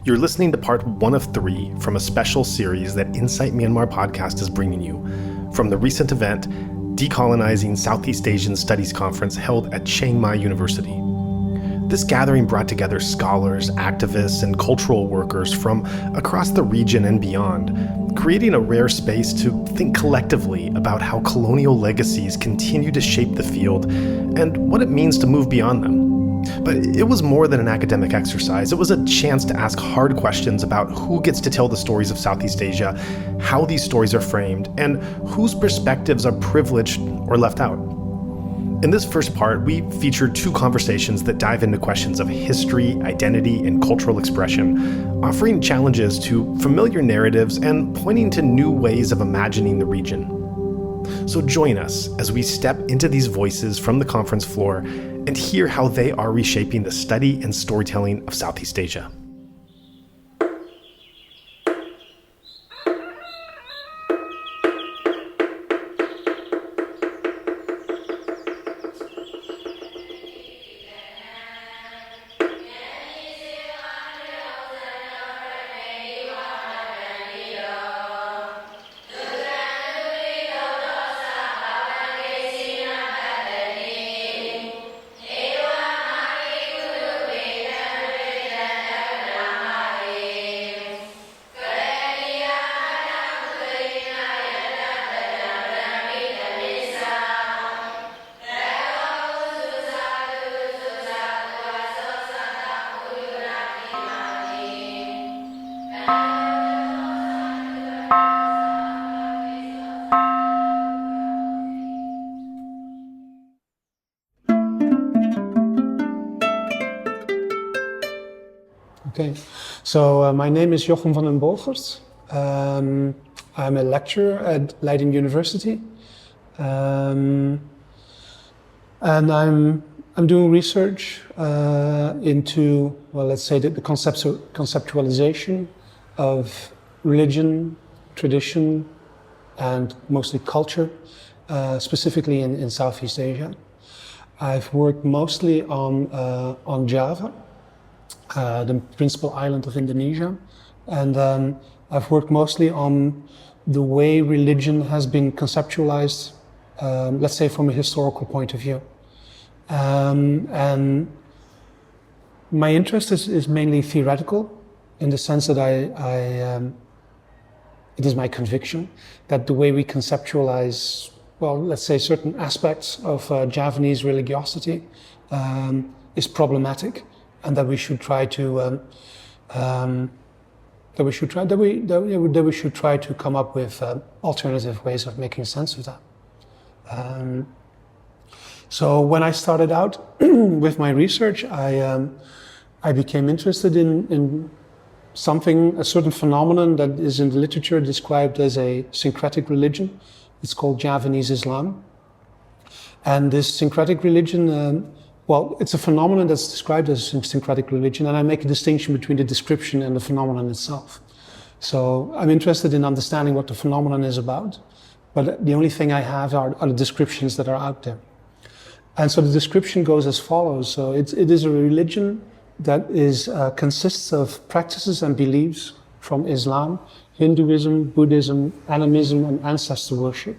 You're listening to part 1 of 3 from a special series that Insight Myanmar Podcast is bringing you from the recent event, Decolonizing Southeast Asian Studies Conference held at Chiang Mai University. This gathering brought together scholars, activists, and cultural workers from across the region and beyond, creating a rare space to think collectively about how colonial legacies continue to shape the field and what it means to move beyond them. But it was more than an academic exercise. It was a chance to ask hard questions about who gets to tell the stories of Southeast Asia, how these stories are framed, and whose perspectives are privileged or left out. In this first part, we featured 2 conversations that dive into questions of history, identity, and cultural expression, offering challenges to familiar narratives and pointing to new ways of imagining the region. So join us as we step into these voices from the conference floor and hear how they are reshaping the study and storytelling of Southeast Asia. Okay, so my name is Jochem van den Boogert. I'm a lecturer at Leiden University, and I'm doing research into, well, let's say the conceptualization of religion, tradition, and mostly culture, specifically in Southeast Asia. I've worked mostly on Java, the principal island of Indonesia, and I've worked mostly on the way religion has been conceptualized, let's say from a historical point of view. And my interest is mainly theoretical, in the sense that it is my conviction that the way we conceptualize, well, let's say certain aspects of Javanese religiosity is problematic. And that we should try to come up with alternative ways of making sense of that. So when I started out with my research, I became interested in a certain phenomenon that is in the literature described as a syncretic religion. It's called Javanese Islam, and this syncretic religion. Well, it's a phenomenon that's described as syncretic religion, and I make a distinction between the description and the phenomenon itself. So I'm interested in understanding what the phenomenon is about, but the only thing I have are the descriptions that are out there. And so the description goes as follows. So it is a religion that consists of practices and beliefs from Islam, Hinduism, Buddhism, animism, and ancestor worship.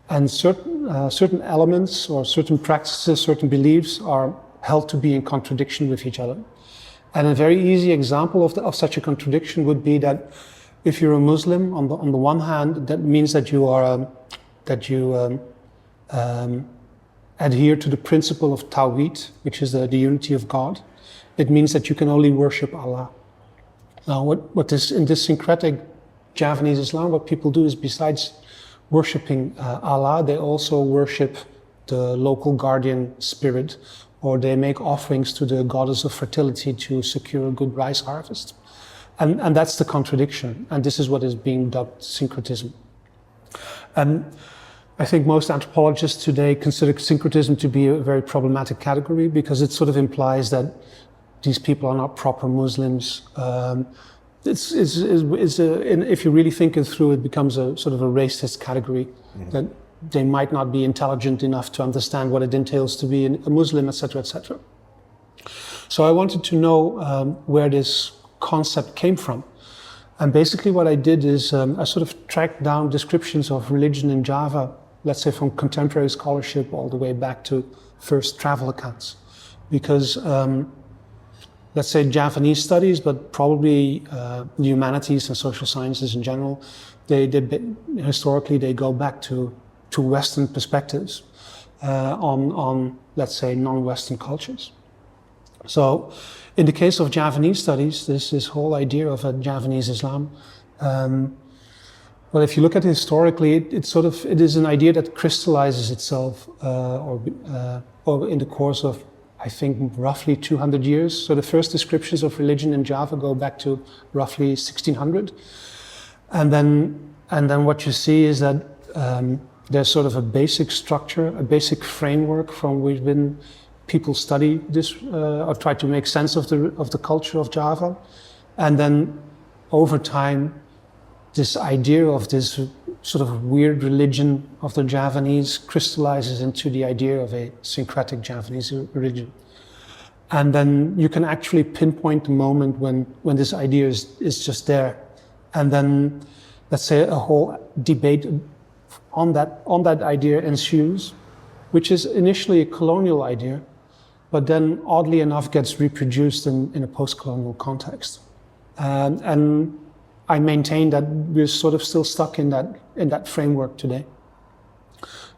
And certain elements or certain practices, certain beliefs are held to be in contradiction with each other. And a very easy example of such a contradiction would be that if you're a Muslim, on the one hand, that means that you adhere to the principle of Tawhid, which is the unity of God. It means that you can only worship Allah. Now, in this syncretic Javanese Islam, what people do is, besides worshipping Allah, they also worship the local guardian spirit, or they make offerings to the goddess of fertility to secure a good rice harvest. And that's the contradiction, and this is what is being dubbed syncretism. And I think most anthropologists today consider syncretism to be a very problematic category, because it sort of implies that these people are not proper Muslims. If you really think it through, it becomes a sort of a racist category, that they might not be intelligent enough to understand what it entails to be a Muslim, etc., etc. So I wanted to know where this concept came from. And basically what I did is I sort of tracked down descriptions of religion in Java, let's say from contemporary scholarship all the way back to first travel accounts. Because let's say Javanese studies, but probably the humanities and social sciences in general, historically they go back to Western perspectives on let's say non-Western cultures. So in the case of Javanese studies, this whole idea of a Javanese Islam, well, if you look at it historically, it is an idea that crystallizes itself or in the course of, I think, roughly 200 years. So the first descriptions of religion in Java go back to roughly 1600. And then what you see is that there's sort of a basic structure, a basic framework from within people study this or try to make sense of the culture of Java. And then over time, this idea of this sort of weird religion of the Javanese crystallizes into the idea of a syncretic Javanese religion. And then you can actually pinpoint the moment when this idea is just there. And then, let's say, a whole debate on that idea ensues, which is initially a colonial idea, but then oddly enough gets reproduced in a post-colonial context. And I maintain that we're sort of still stuck in that framework today.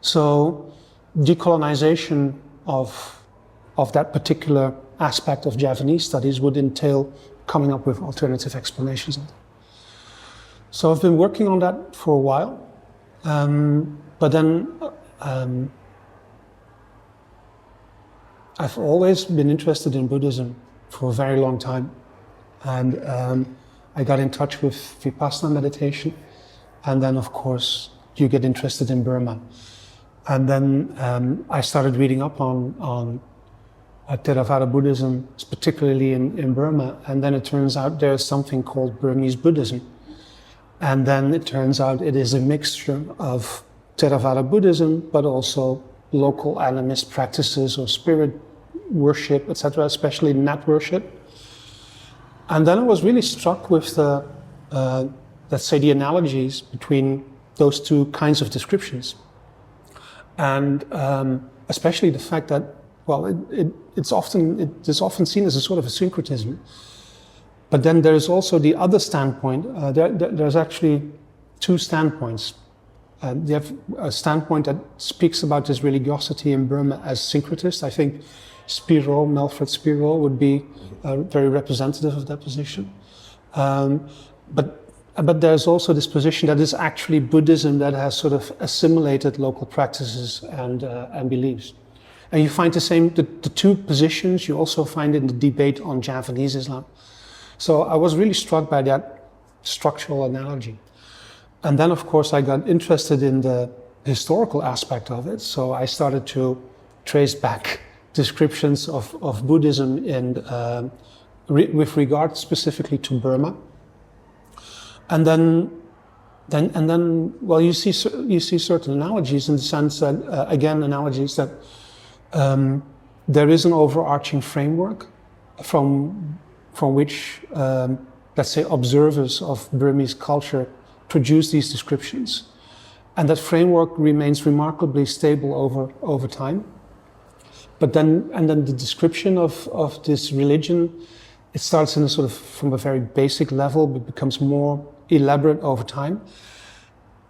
So decolonization of that particular aspect of Javanese studies would entail coming up with alternative explanations of it. So I've been working on that for a while, but then I've always been interested in Buddhism for a very long time. And I got in touch with Vipassana meditation. And then, of course, you get interested in Burma. And then I started reading up on Theravada Buddhism, particularly in Burma. And then it turns out there's something called Burmese Buddhism. And then it turns out it is a mixture of Theravada Buddhism, but also local animist practices or spirit worship, etc., especially nat worship. And then I was really struck with let's say, the analogies between those two kinds of descriptions. And especially the fact that, well, it's often seen as a sort of a syncretism. But then there's also the other standpoint. There's actually two standpoints. You have a standpoint that speaks about this religiosity in Burma as syncretist. I think Melfred Spiro would be very representative of that position. But there's also this position that is actually Buddhism that has sort of assimilated local practices and beliefs. And you find the two positions you also find in the debate on Javanese Islam. So I was really struck by that structural analogy. And then, of course, I got interested in the historical aspect of it. So I started to trace back descriptions of Buddhism with regard specifically to Burma. And then, well, you see certain analogies in the sense that, again, analogies that there is an overarching framework from which, let's say, observers of Burmese culture produce these descriptions. And that framework remains remarkably stable over time. But then the description of this religion, it starts in a sort of from a very basic level, but becomes more elaborate over time.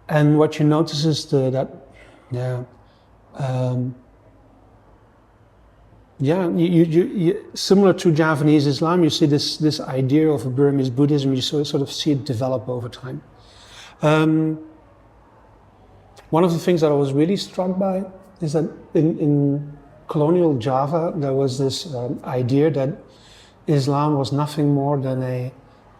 And what you notice is similar to Javanese Islam, you see this idea of a Burmese Buddhism, you sort of see it develop over time. One of the things that I was really struck by is that in colonial Java, there was this idea that Islam was nothing more than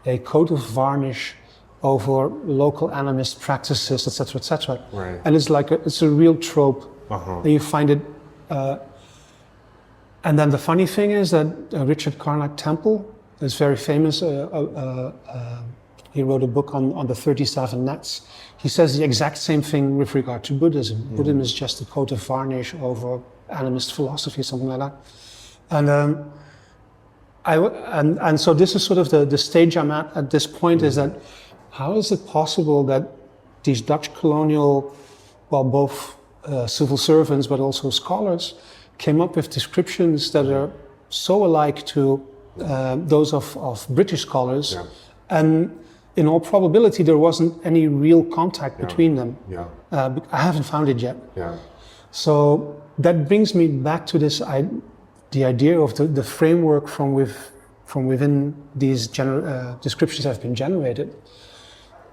a coat of varnish over local animist practices, etc., etc. Right. And it's a real trope. Uh-huh. And you find it. And then the funny thing is that Richard Carnac Temple is very famous. He wrote a book on the 37 nets. He says the exact same thing with regard to Buddhism. Mm. Buddhism is just a coat of varnish over animist philosophy, something like that. And so this is sort of the stage I'm at this point, is that how is it possible that these Dutch colonial, well, both civil servants but also scholars, came up with descriptions that are so alike to those of British scholars, and in all probability there wasn't any real contact between them. I haven't found it yet. So that brings me back to this the idea of the framework from within these descriptions have been generated.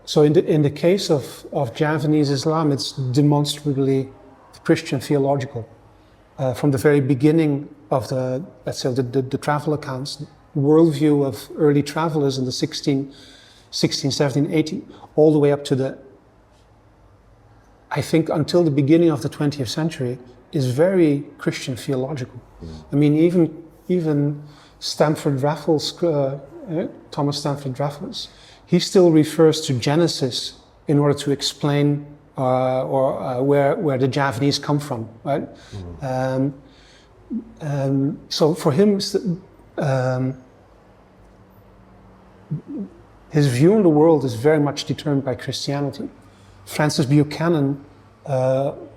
So in the case of Javanese Islam, it's demonstrably Christian theological. From the very beginning of the travel accounts, worldview of early travelers in the 16, 17, 18, all the way up to I think until the beginning of the 20th century, is very Christian theological. I mean, even Stamford Raffles, Thomas Stamford Raffles, he still refers to Genesis in order to explain where the Javanese come from, right? So for him, his view on the world is very much determined by Christianity. Francis Buchanan,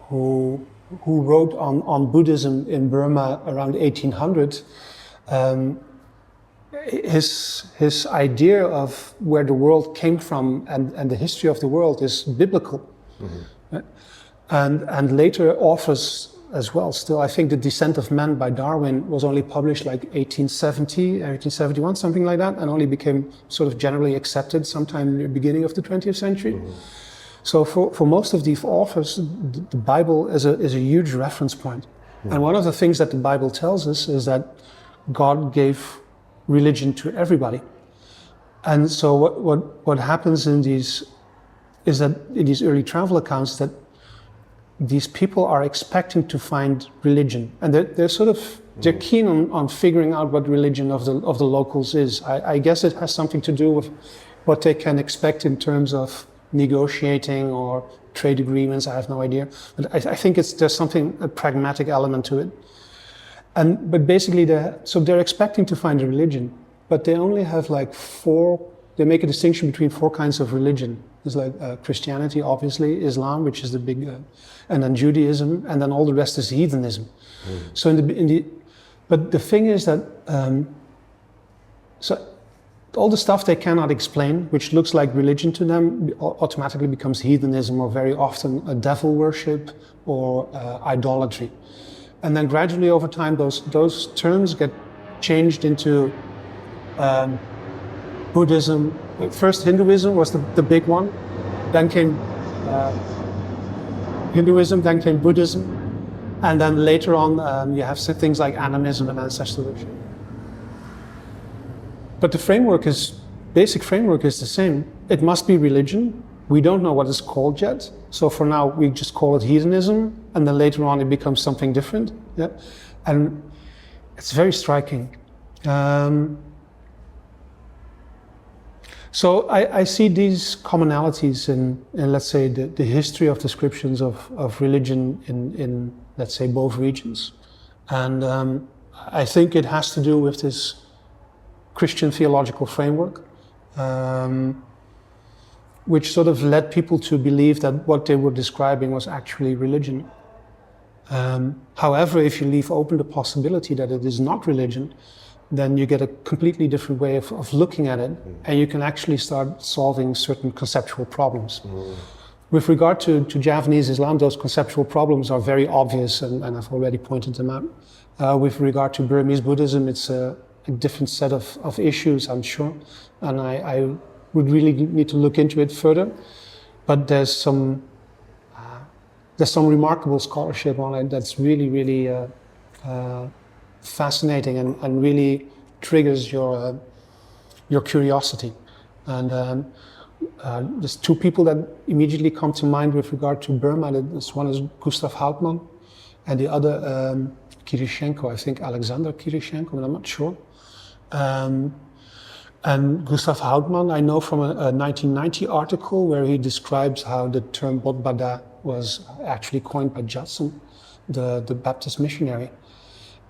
who wrote on Buddhism in Burma around 1800, his idea of where the world came from and the history of the world is biblical. And later authors as well. Still, I think The Descent of Man by Darwin was only published like 1870, 1871, something like that, and only became sort of generally accepted sometime in the beginning of the 20th century. So for most of these authors, the Bible is a huge reference point. And one of the things that the Bible tells us is that God gave religion to everybody. And so what happens in these is that in these early travel accounts, that these people are expecting to find religion, and they're keen on figuring out what religion of the locals is. I guess it has something to do with what they can expect in terms of negotiating or trade agreements. I have no idea, but I think there's a pragmatic element to it. But basically, they're expecting to find a religion, but they only have like they make a distinction between four kinds of religion. There's like Christianity, obviously, Islam, which is the big, and then Judaism, and then all the rest is heathenism. So but the thing is that, so all the stuff they cannot explain, which looks like religion to them, automatically becomes heathenism, or very often a devil worship or idolatry. And then gradually over time, those terms get changed into Buddhism. First Hinduism was the big one, then came Hinduism, then came Buddhism, and then later on you have things like animism and ancestor worship. But the basic framework is the same. It must be religion. We don't know what it's called yet. So for now, we just call it heathenism, and then later on it becomes something different. Yeah? And it's very striking. So I see these commonalities in let's say, the history of descriptions of religion in let's say, both regions. And I think it has to do with this Christian theological framework, which sort of led people to believe that what they were describing was actually religion. However, if you leave open the possibility that it is not religion, then you get a completely different way of looking at it, and you can actually start solving certain conceptual problems. With regard to Javanese Islam, those conceptual problems are very obvious, and I've already pointed them out. With regard to Burmese Buddhism, it's a different set of issues, I'm sure, and I would really need to look into it further. But there's some remarkable scholarship on it that's really, really fascinating and really triggers your curiosity. And there's two people that immediately come to mind with regard to Burma. This one is Gustav Hauptmann, and the other Kirishenko, I think Alexander Kirishenko, but I'm not sure. And Gustav Hauptmann, I know from a 1990 article where he describes how the term Bodbada was actually coined by Judson, the Baptist missionary.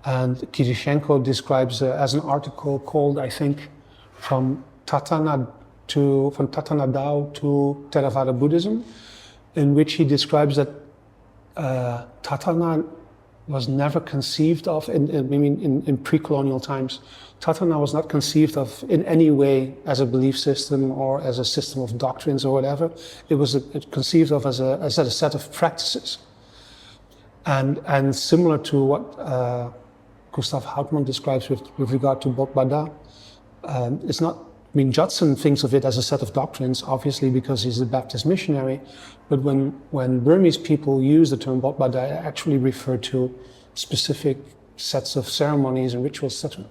And Kirishenko describes as an article called, I think, from Tatana Dao to Theravada Buddhism, in which he describes that Tatana was never conceived of in pre-colonial times. Tatana was not conceived of in any way as a belief system or as a system of doctrines or whatever. It was conceived of as a set of practices. And similar to what Gustav Hauptmann describes with regard to Bodhbada, it's not, Judson thinks of it as a set of doctrines, obviously because he's a Baptist missionary, but when Burmese people use the term Bodhbada, they actually refer to specific sets of ceremonies and rituals, etc.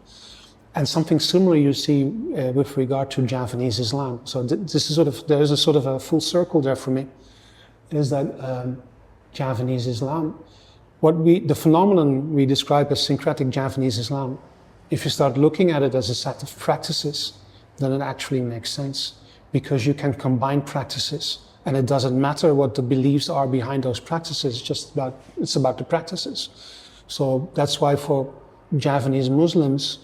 And something similar you see with regard to Javanese Islam. So this is there is a sort of a full circle there for me, is that Javanese Islam, the phenomenon we describe as syncretic Javanese Islam, if you start looking at it as a set of practices, then it actually makes sense, because you can combine practices, and it doesn't matter what the beliefs are behind those practices, it's about the practices. So that's why for Javanese Muslims,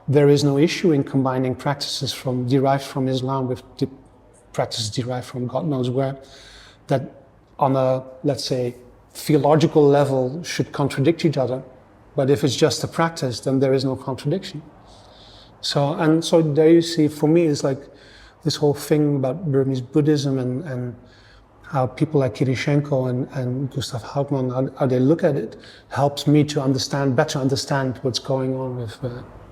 there is no issue in combining practices derived from Islam with the practices derived from God knows where, that on a, let's say, theological level should contradict each other. But if it's just a practice, then there is no contradiction. So there you see, for me, it's like this whole thing about Burmese Buddhism and how people like Kirishenko and Gustav Hauptmann, how they look at it, helps me to better understand what's going on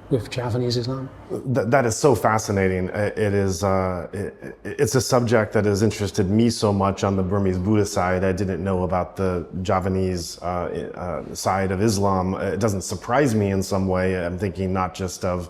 with Javanese Islam. That is so fascinating. It's a subject that has interested me so much on the Burmese Buddhist side. I didn't know about the Javanese side of Islam. It doesn't surprise me in some way. I'm thinking not just of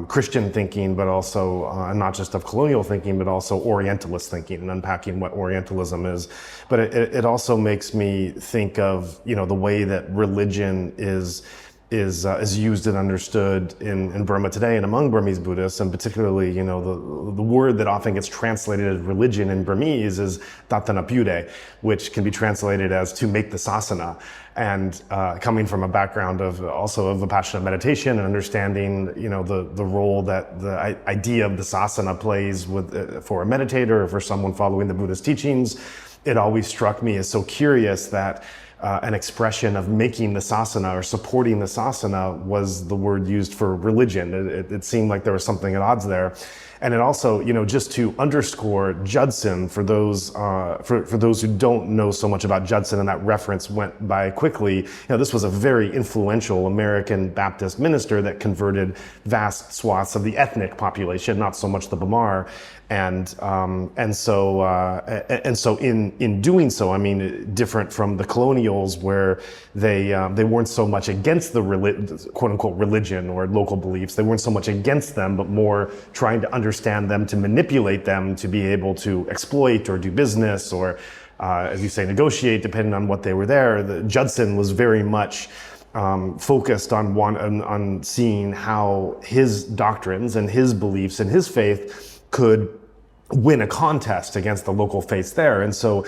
Christian thinking, but also not just of colonial thinking, but also Orientalist thinking, and unpacking what Orientalism is. But it also makes me think of, the way that religion is used and understood in Burma today and among Burmese Buddhists, and particularly, the word that often gets translated as religion in Burmese is Tatanapyude, which can be translated as to make the sasana. And coming from a background of Vipassana meditation and understanding, the role that the idea of the sasana plays for a meditator or for someone following the Buddhist teachings, it always struck me as so curious that an expression of making the sasana or supporting the sasana was the word used for religion. It seemed like there was something at odds there. And it also, just to underscore Judson, for those who don't know so much about Judson, and that reference went by quickly, this was a very influential American Baptist minister that converted vast swaths of the ethnic population, not so much the Bamar. And so in doing so, different from the colonials, where they weren't so much against the quote unquote religion or local beliefs. They weren't so much against them, but more trying to understand them, to manipulate them, to be able to exploit or do business or, as you say, negotiate, depending on what they were there. Judson was very much focused on seeing how his doctrines and his beliefs and his faith could win a contest against the local faiths there. And so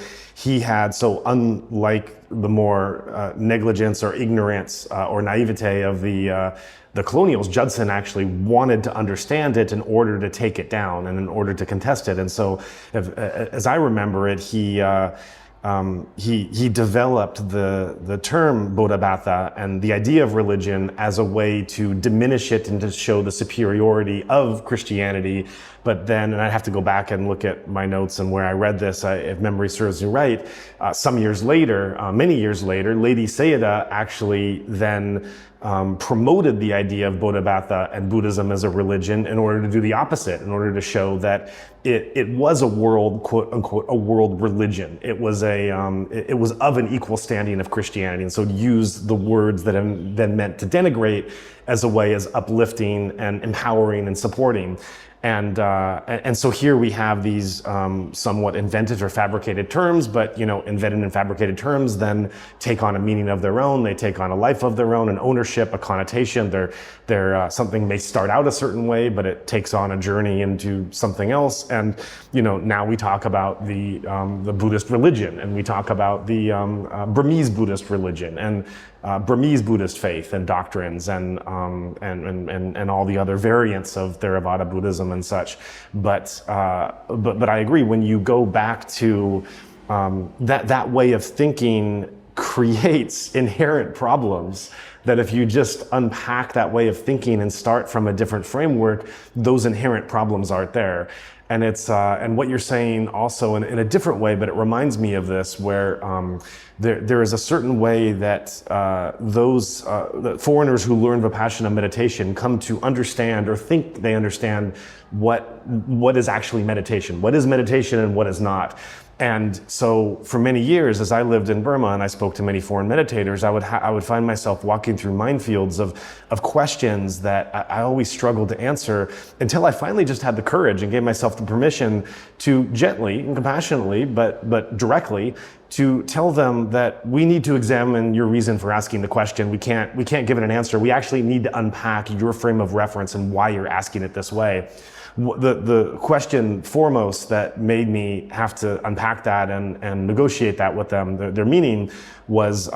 unlike the more negligence or ignorance or naivete of the colonials, Judson actually wanted to understand it in order to take it down and in order to contest it. And so, as I remember it, he developed the term Bodhisattva and the idea of religion as a way to diminish it and to show the superiority of Christianity. But then, and I have to go back and look at my notes and where I read this, if memory serves me right, many years later, Lady Sayadaw actually then promoted the idea of Bodhisattva and Buddhism as a religion in order to do the opposite, in order to show that it was a world, quote unquote, a world religion. It was it was of an equal standing of Christianity, and so used the words that then meant to denigrate as a way as uplifting and empowering and supporting. And so here we have these somewhat invented or fabricated terms, but invented and fabricated terms then take on a meaning of their own. They take on a life of their own, an ownership, a connotation. They're something may start out a certain way, but it takes on a journey into something else. And now we talk about the Buddhist religion, and we talk about the Burmese Buddhist religion, and Burmese Buddhist faith and doctrines, and all the other variants of Theravada Buddhism and such. But I agree, when you go back to that way of thinking creates inherent problems, that if you just unpack that way of thinking and start from a different framework, those inherent problems aren't there. And it's and what you're saying also in a different way, but it reminds me of this, where there is a certain way that the foreigners who learn Vipassana meditation come to understand or think they understand what is actually meditation, what is meditation and what is not. And so for many years, as I lived in Burma and I spoke to many foreign meditators, I would find myself walking through minefields of questions that I always struggled to answer, until I finally just had the courage and gave myself the permission to gently and compassionately, but directly, to tell them that we need to examine your reason for asking the question. We can't give it an answer. We actually need to unpack your frame of reference and why you're asking it this way. The question foremost that made me have to unpack that and negotiate that with them, their meaning was,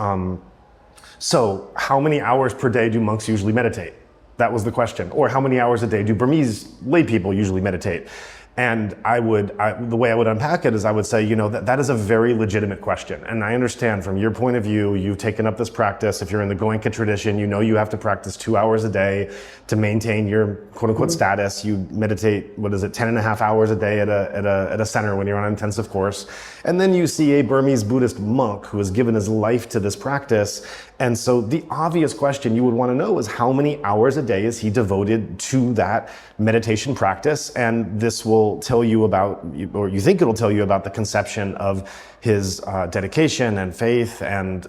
so how many hours per day do monks usually meditate? That was the question. Or how many hours a day do Burmese lay people usually meditate? And the way I would unpack it is I would say, that is a very legitimate question. And I understand from your point of view, you've taken up this practice. If you're in the Goenka tradition, you have to practice 2 hours a day to maintain your quote unquote status. You meditate, 10 and a half hours a day at a center when you're on an intensive course. And then you see a Burmese Buddhist monk who has given his life to this practice. And so the obvious question you would want to know is, how many hours a day is he devoted to that meditation practice? And this will tell you about, or you think it'll tell you about, the conception of his dedication and faith and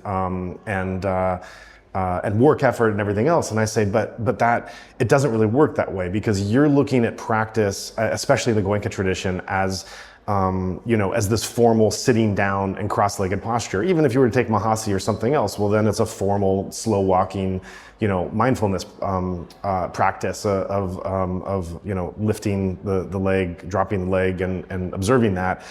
work effort and everything else. And I say, but that, it doesn't really work that way, because you're looking at practice, especially in the Goenka tradition, as this formal sitting down and cross-legged posture. Even if you were to take Mahasi or something else, well, then it's a formal, slow walking, mindfulness practice of lifting the leg, dropping the leg, and observing that.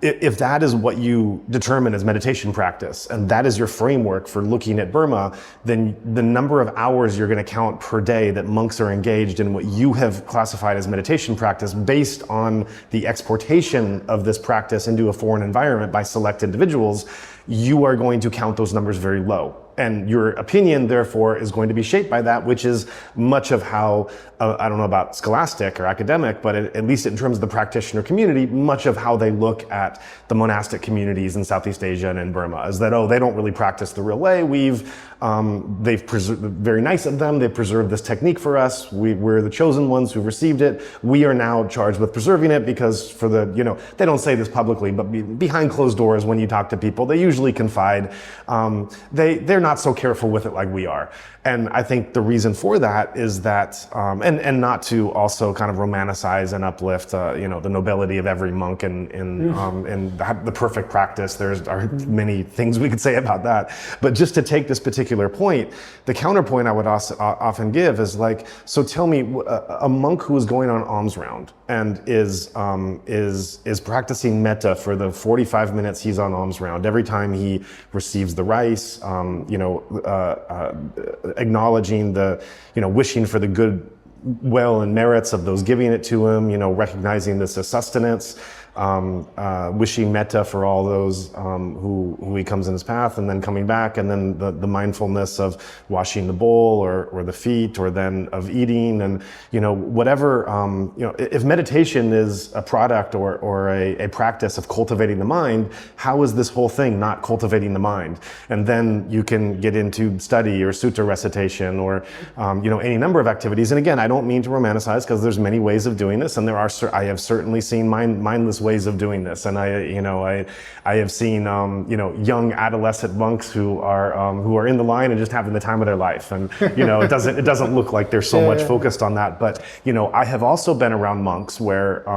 If that is what you determine as meditation practice, and that is your framework for looking at Burma, then the number of hours you're going to count per day that monks are engaged in what you have classified as meditation practice, based on the exportation of this practice into a foreign environment by select individuals, you are going to count those numbers very low. And your opinion, therefore, is going to be shaped by that, which is much of how, I don't know about scholastic or academic, but at least in terms of the practitioner community, much of how they look at the monastic communities in Southeast Asia and in Burma is that, they don't really practice the real way. They've preserved, very nice of them, they've preserved this technique for us. We're the chosen ones who've received it. We are now charged with preserving it, because they don't say this publicly, but behind closed doors, when you talk to people, they usually confide. They're not so careful with it like we are. And I think the reason for that is that, and not to also kind of romanticize and uplift, the nobility of every monk and the perfect practice. There are many things we could say about that. But just to take this particular point, the counterpoint I would also often give is like, so tell me, a monk who is going on alms round and is practicing metta for the 45 minutes he's on alms round, every time he receives the rice, acknowledging the, wishing for the good will and merits of those giving it to him, recognizing this as sustenance, wishing metta for all those who he comes in his path, and then coming back, and then the mindfulness of washing the bowl or the feet, or then of eating, and whatever. If meditation is a product or a practice of cultivating the mind, how is this whole thing not cultivating the mind? And then you can get into study or sutta recitation or any number of activities. And again, I don't mean to romanticize, because there's many ways of doing this, and I have certainly seen mindless ways of doing this. And I have seen, young adolescent monks who are in the line and just having the time of their life. And, it doesn't look like they're so much focused on that. But, I have also been around monks where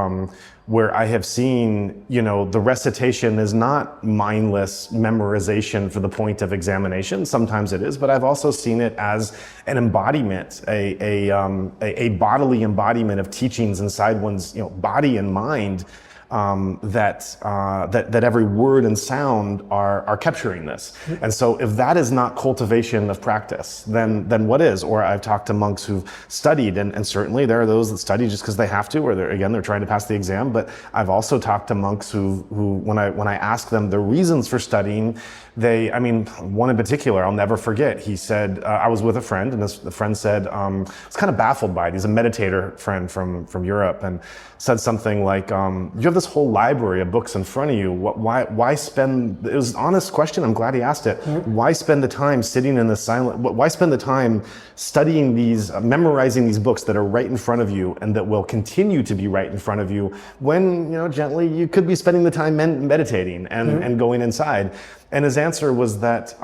I have seen, the recitation is not mindless memorization for the point of examination. Sometimes it is, but I've also seen it as an embodiment, a bodily embodiment of teachings inside one's, body and mind, that every word and sound are capturing this. And so if that is not cultivation of practice, then what is? Or I've talked to monks who've studied, and certainly there are those that study just because they have to, or they're trying to pass the exam. But I've also talked to monks who when I ask them the reasons for studying, one in particular I'll never forget. He said, I was with a friend, and the friend said, I was kind of baffled by it. He's a meditator friend from Europe, and said something like, you have this whole library of books in front of you. Why spend, it was an honest question, I'm glad he asked it. Why spend the time sitting in the silent, why spend the time studying these, memorizing these books that are right in front of you and that will continue to be right in front of you when, gently, you could be spending the time meditating and going inside. And his answer was that,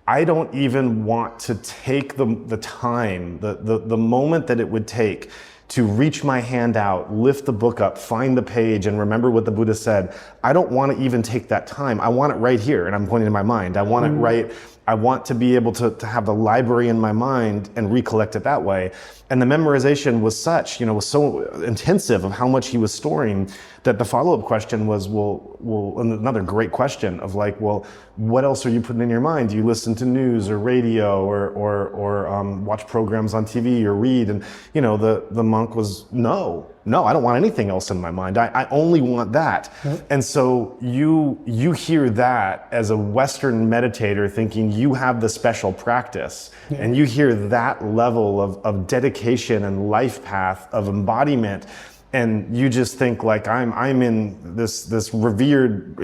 I don't even want to take the time, the moment that it would take to reach my hand out, lift the book up, find the page, and remember what the Buddha said. I don't want to even take that time. I want it right here, and I'm pointing to my mind. I want it right. I want to be able to have the library in my mind and recollect it that way. And the memorization was such, was so intensive of how much he was storing, that the follow-up question was, well, another great question of what else are you putting in your mind? Do you listen to news or radio or watch programs on TV or read? And, the monk was, no, I don't want anything else in my mind. I only want that. And so you hear that as a Western meditator thinking you have the special practice, and you hear that level of dedication and life path of embodiment, and you just think I'm in this revered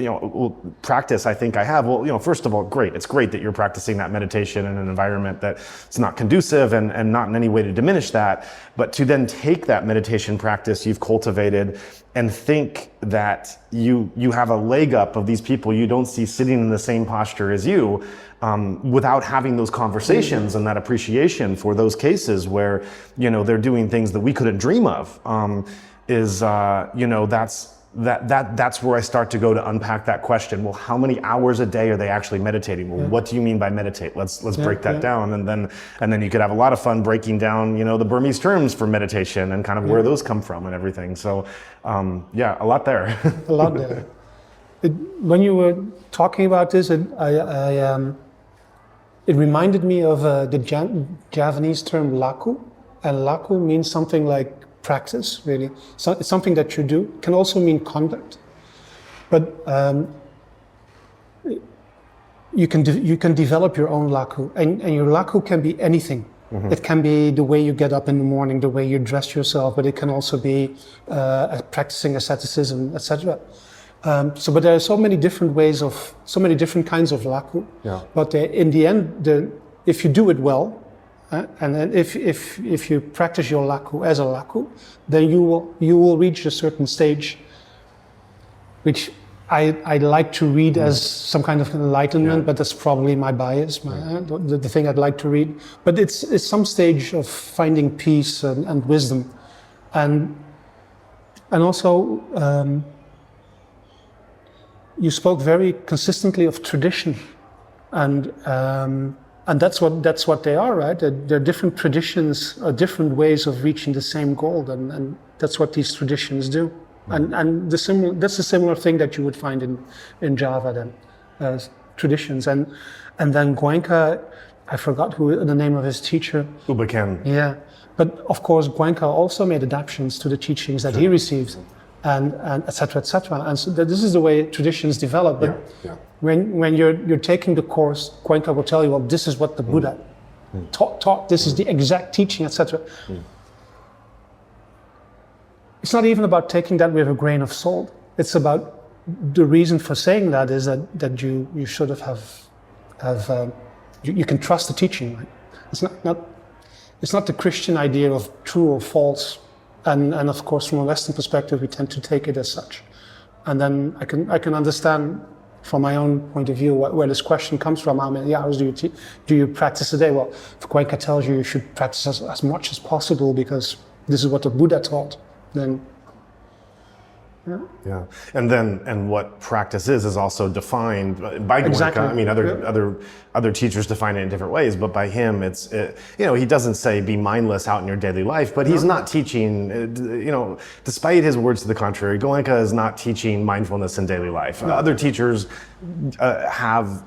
practice I think I have. Well, first of all, great. It's great that you're practicing that meditation in an environment that's not conducive and not in any way to diminish that. But to then take that meditation practice you've cultivated and think that you have a leg up of these people you don't see sitting in the same posture as you, without having those conversations and that appreciation for those cases where they're doing things that we couldn't dream of, that's where I start to go to unpack that question. Well, how many hours a day are they actually meditating? Well, what do you mean by meditate? Let's break that down, and then you could have a lot of fun breaking down the Burmese terms for meditation and kind of where those come from and everything. So a lot there. A lot there. When you were talking about this, it reminded me of the Javanese term laku, and laku means something like practice, really. So it's something that you do. It can also mean conduct, but you can develop your own laku, and your laku can be anything. It can be the way you get up in the morning, the way you dress yourself, but it can also be practicing asceticism, etc. But there are so many different kinds of laku. But in the end, if you do it well, and then if you practice your laku as a laku, then you will reach a certain stage, which I like to read as some kind of enlightenment, but that's probably my bias, the thing I'd like to read. But it's some stage of finding peace and wisdom, and also you spoke very consistently of tradition, and that's what they are, right? They're different traditions, different ways of reaching the same goal, and that's what these traditions do. And that's a similar thing that you would find in Java then, traditions. And then Goenka, I forgot who the name of his teacher. Ubaken. Yeah, but of course Goenka also made adaptations to the teachings that he received, and et cetera, et cetera. And so this is the way traditions develop. But when you're taking the course, Goenka will tell you, well, this is what the Buddha taught. This is the exact teaching, etc. It's not even about taking that with a grain of salt. It's about the reason for saying that is that you should have you can trust the teaching. Right? It's not the Christian idea of true or false, and of course from a Western perspective we tend to take it as such. and then I can understand from my own point of view where this question comes from. How many hours do you practice a day? Well, if Cuenca tells you should practice as much as possible because this is what the Buddha taught, then yeah. And what practice is also defined by Cuenca. Exactly. I mean, other teachers define it in different ways, but by him, he doesn't say be mindless out in your daily life, but he's not teaching, despite his words to the contrary, Cuenca is not teaching mindfulness in daily life. No. Other teachers have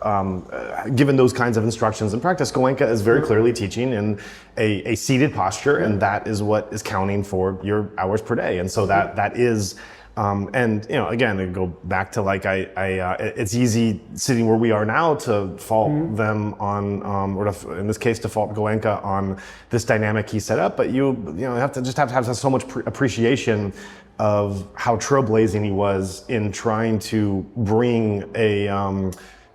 given those kinds of instructions in practice. Cuenca is very clearly teaching in a seated posture, and that is what is counting for your hours per day. And so that is. Again, to go back to it's easy sitting where we are now to fault them on, in this case, to fault Cuenca on this dynamic he set up. But you have to have so much appreciation of how trailblazing he was in trying to bring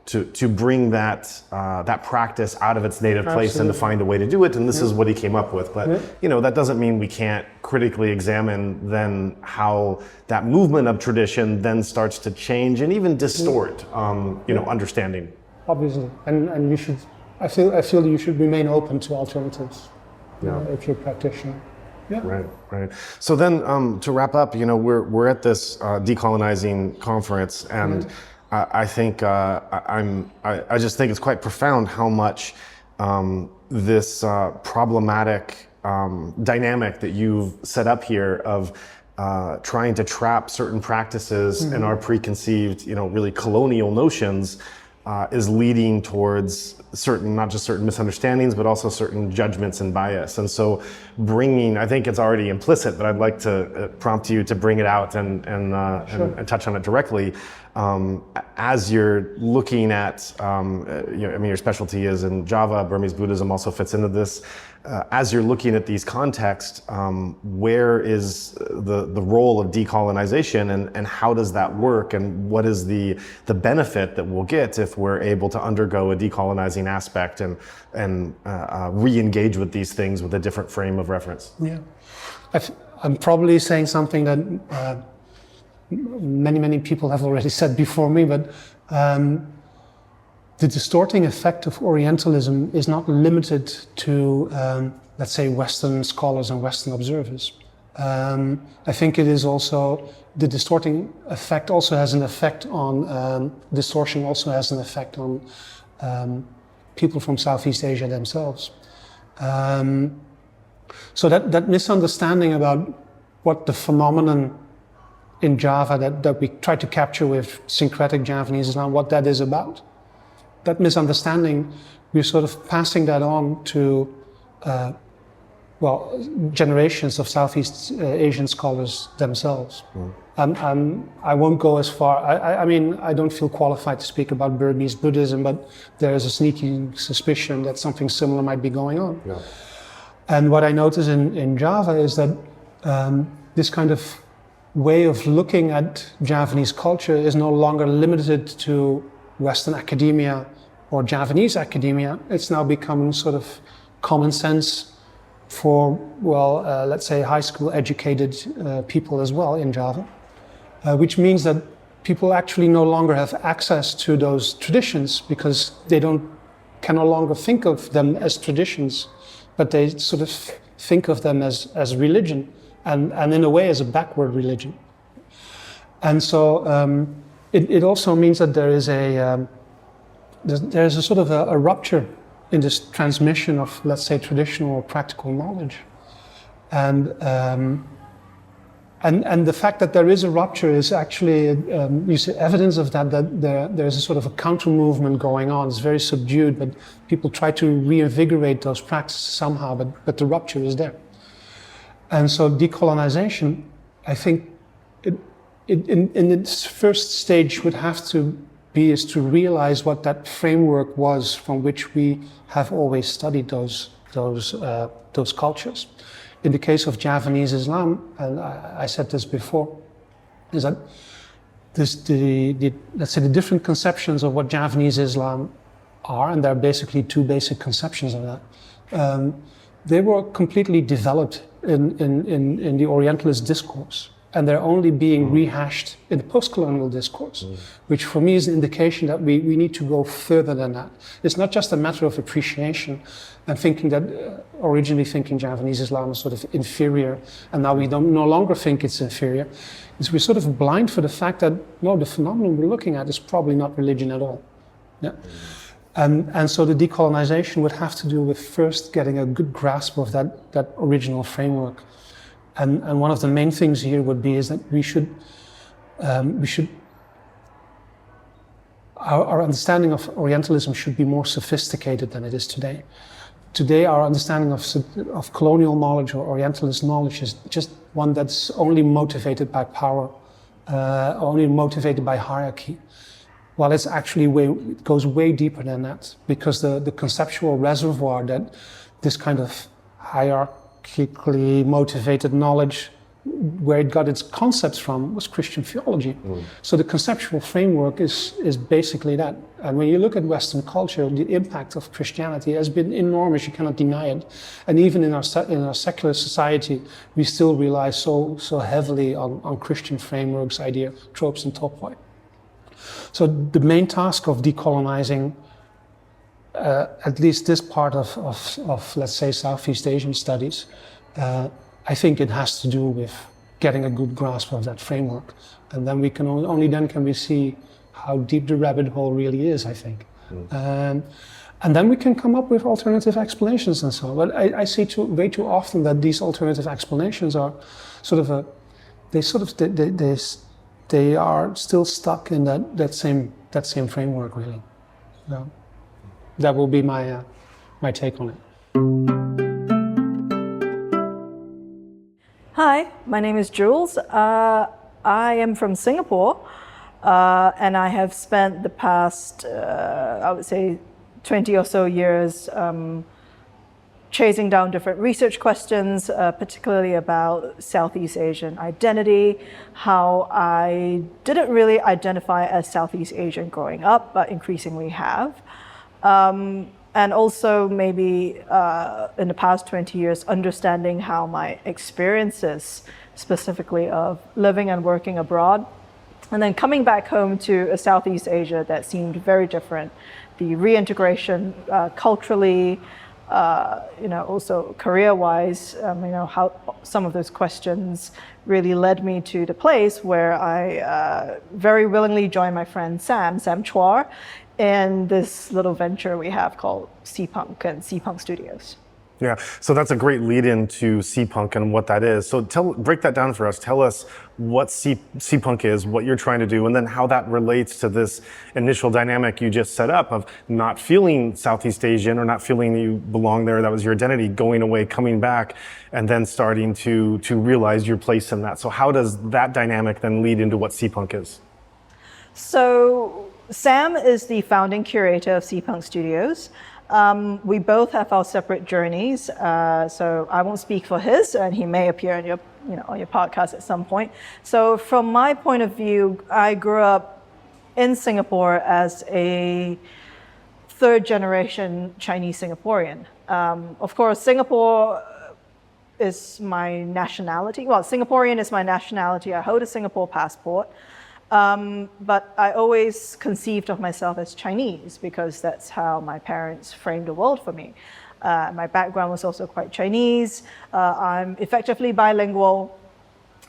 to bring that practice out of its native place and to find a way to do it. And this is what he came up with. But that doesn't mean we can't critically examine then how that movement of tradition then starts to change and even distort understanding. Obviously, and you should. I feel you should remain open to alternatives. If you're a practitioner. Yeah. Right. So then, to wrap up, we're at this decolonizing conference, and I think I just think it's quite profound how much this problematic dynamic that you've set up here of trying to trap certain practices in our preconceived, really colonial notions is leading towards not just certain misunderstandings, but also certain judgments and bias. And so I think it's already implicit, but I'd like to prompt you to bring it out and touch on it directly. As you're looking at, your specialty is in Java, Burmese Buddhism also fits into this. As you're looking at these contexts, where is the role of decolonization and how does that work, and what is the benefit that we'll get if we're able to undergo a decolonizing aspect and re-engage with these things with a different frame of reference? Yeah, I'm probably saying something that many people have already said before me, but the distorting effect of Orientalism is not limited to, let's say, Western scholars and Western observers. I think it is also, the distorting effect also has an effect on, distortion also has an effect on people from Southeast Asia themselves. So that misunderstanding about what the phenomenon in Java that we try to capture with syncretic Javanese Islam, what that is about. That misunderstanding, we're sort of passing that on to, generations of Southeast Asian scholars themselves. I won't go as far. I mean, I don't feel qualified to speak about Burmese Buddhism, but there is a sneaky suspicion that something similar might be going on. Yeah. And what I notice in Java is that this kind of way of looking at Javanese culture is no longer limited to Western academia or Javanese academia. It's now become sort of common sense for, let's say, high school educated people as well in Java, which means that people actually no longer have access to those traditions because they can no longer think of them as traditions, but they sort of think of them as religion. And in a way as a backward religion. And so it also means that there is a sort of a rupture in this transmission of, let's say, traditional or practical knowledge. And the fact that there is a rupture is actually, you see evidence of that there's a sort of a counter movement going on. It's very subdued, but people try to reinvigorate those practices somehow, but the rupture is there. And so decolonization, I think, in its first stage would have to be is to realize what that framework was from which we have always studied those cultures. In the case of Javanese Islam, and I said this before, is that let's say the different conceptions of what Javanese Islam are, and there are basically two basic conceptions of that. They were completely developed in the Orientalist discourse. and they're only being rehashed in the post-colonial discourse, which for me is an indication that we need to go further than that. It's not just a matter of appreciation and thinking that, originally thinking Javanese Islam is sort of inferior, and now we no longer think it's inferior. We're sort of blind for the fact that, no, the phenomenon we're looking at is probably not religion at all. Yeah. And so the decolonization would have to do with first getting a good grasp of that original framework. And one of the main things here would be is that our understanding of Orientalism should be more sophisticated than it is today. Today, our understanding of colonial knowledge or Orientalist knowledge is just one that's only motivated by power, only motivated by hierarchy. While it's actually it goes way deeper than that, because the conceptual reservoir that this kind of hierarchically motivated knowledge, where it got its concepts from, was Christian theology. So the conceptual framework is basically that. And when you look at Western culture, the impact of Christianity has been enormous. You cannot deny it. And even in our secular society, we still rely so heavily on Christian frameworks, idea, tropes, and topoi. So the main task of decolonizing, at least this part of let's say Southeast Asian studies, I think it has to do with getting a good grasp of that framework, and then we can only then can we see how deep the rabbit hole really is, I think, and then we can come up with alternative explanations and so on. But I see way too often that these alternative explanations are they are still stuck in that same framework, really. So that will be my take on it. Hi, my name is Jules. I am from Singapore, and I have spent the past, I would say, 20 or so years chasing down different research questions, particularly about Southeast Asian identity, how I didn't really identify as Southeast Asian growing up, but increasingly have. And also maybe in the past 20 years, understanding how my experiences, specifically of living and working abroad, and then coming back home to a Southeast Asia that seemed very different, the reintegration culturally, also career-wise, how some of those questions really led me to the place where I very willingly joined my friend Sam Chua, in this little venture we have called Seapunk and Seapunk Studios. Yeah, so that's a great lead-in to seapunk and what that is. So break that down for us. Tell us what seapunk is, what you're trying to do, and then how that relates to this initial dynamic you just set up of not feeling Southeast Asian or not feeling you belong there, that was your identity, going away, coming back, and then starting to realize your place in that. So how does that dynamic then lead into what seapunk is? So Sam is the founding curator of Seapunk Studios. We both have our separate journeys, so I won't speak for his, and he may appear on your podcast at some point. So from my point of view, I grew up in Singapore as a third generation Chinese Singaporean. Of course, Singapore is my nationality. Well, Singaporean is my nationality. I hold a Singapore passport. But I always conceived of myself as Chinese because that's how my parents framed the world for me. My background was also quite Chinese. I'm effectively bilingual,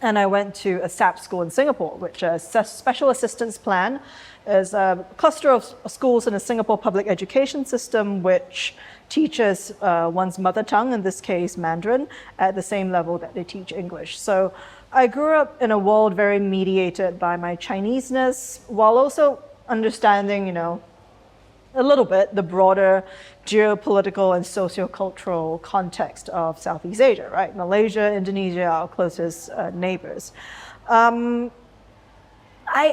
and I went to a SAP school in Singapore, which is a special assistance plan, is a cluster of schools in the Singapore public education system which teaches one's mother tongue, in this case Mandarin, at the same level that they teach English. So I grew up in a world very mediated by my Chineseness, while also understanding, a little bit the broader geopolitical and sociocultural context of Southeast Asia, right? Malaysia, Indonesia, our closest neighbors. I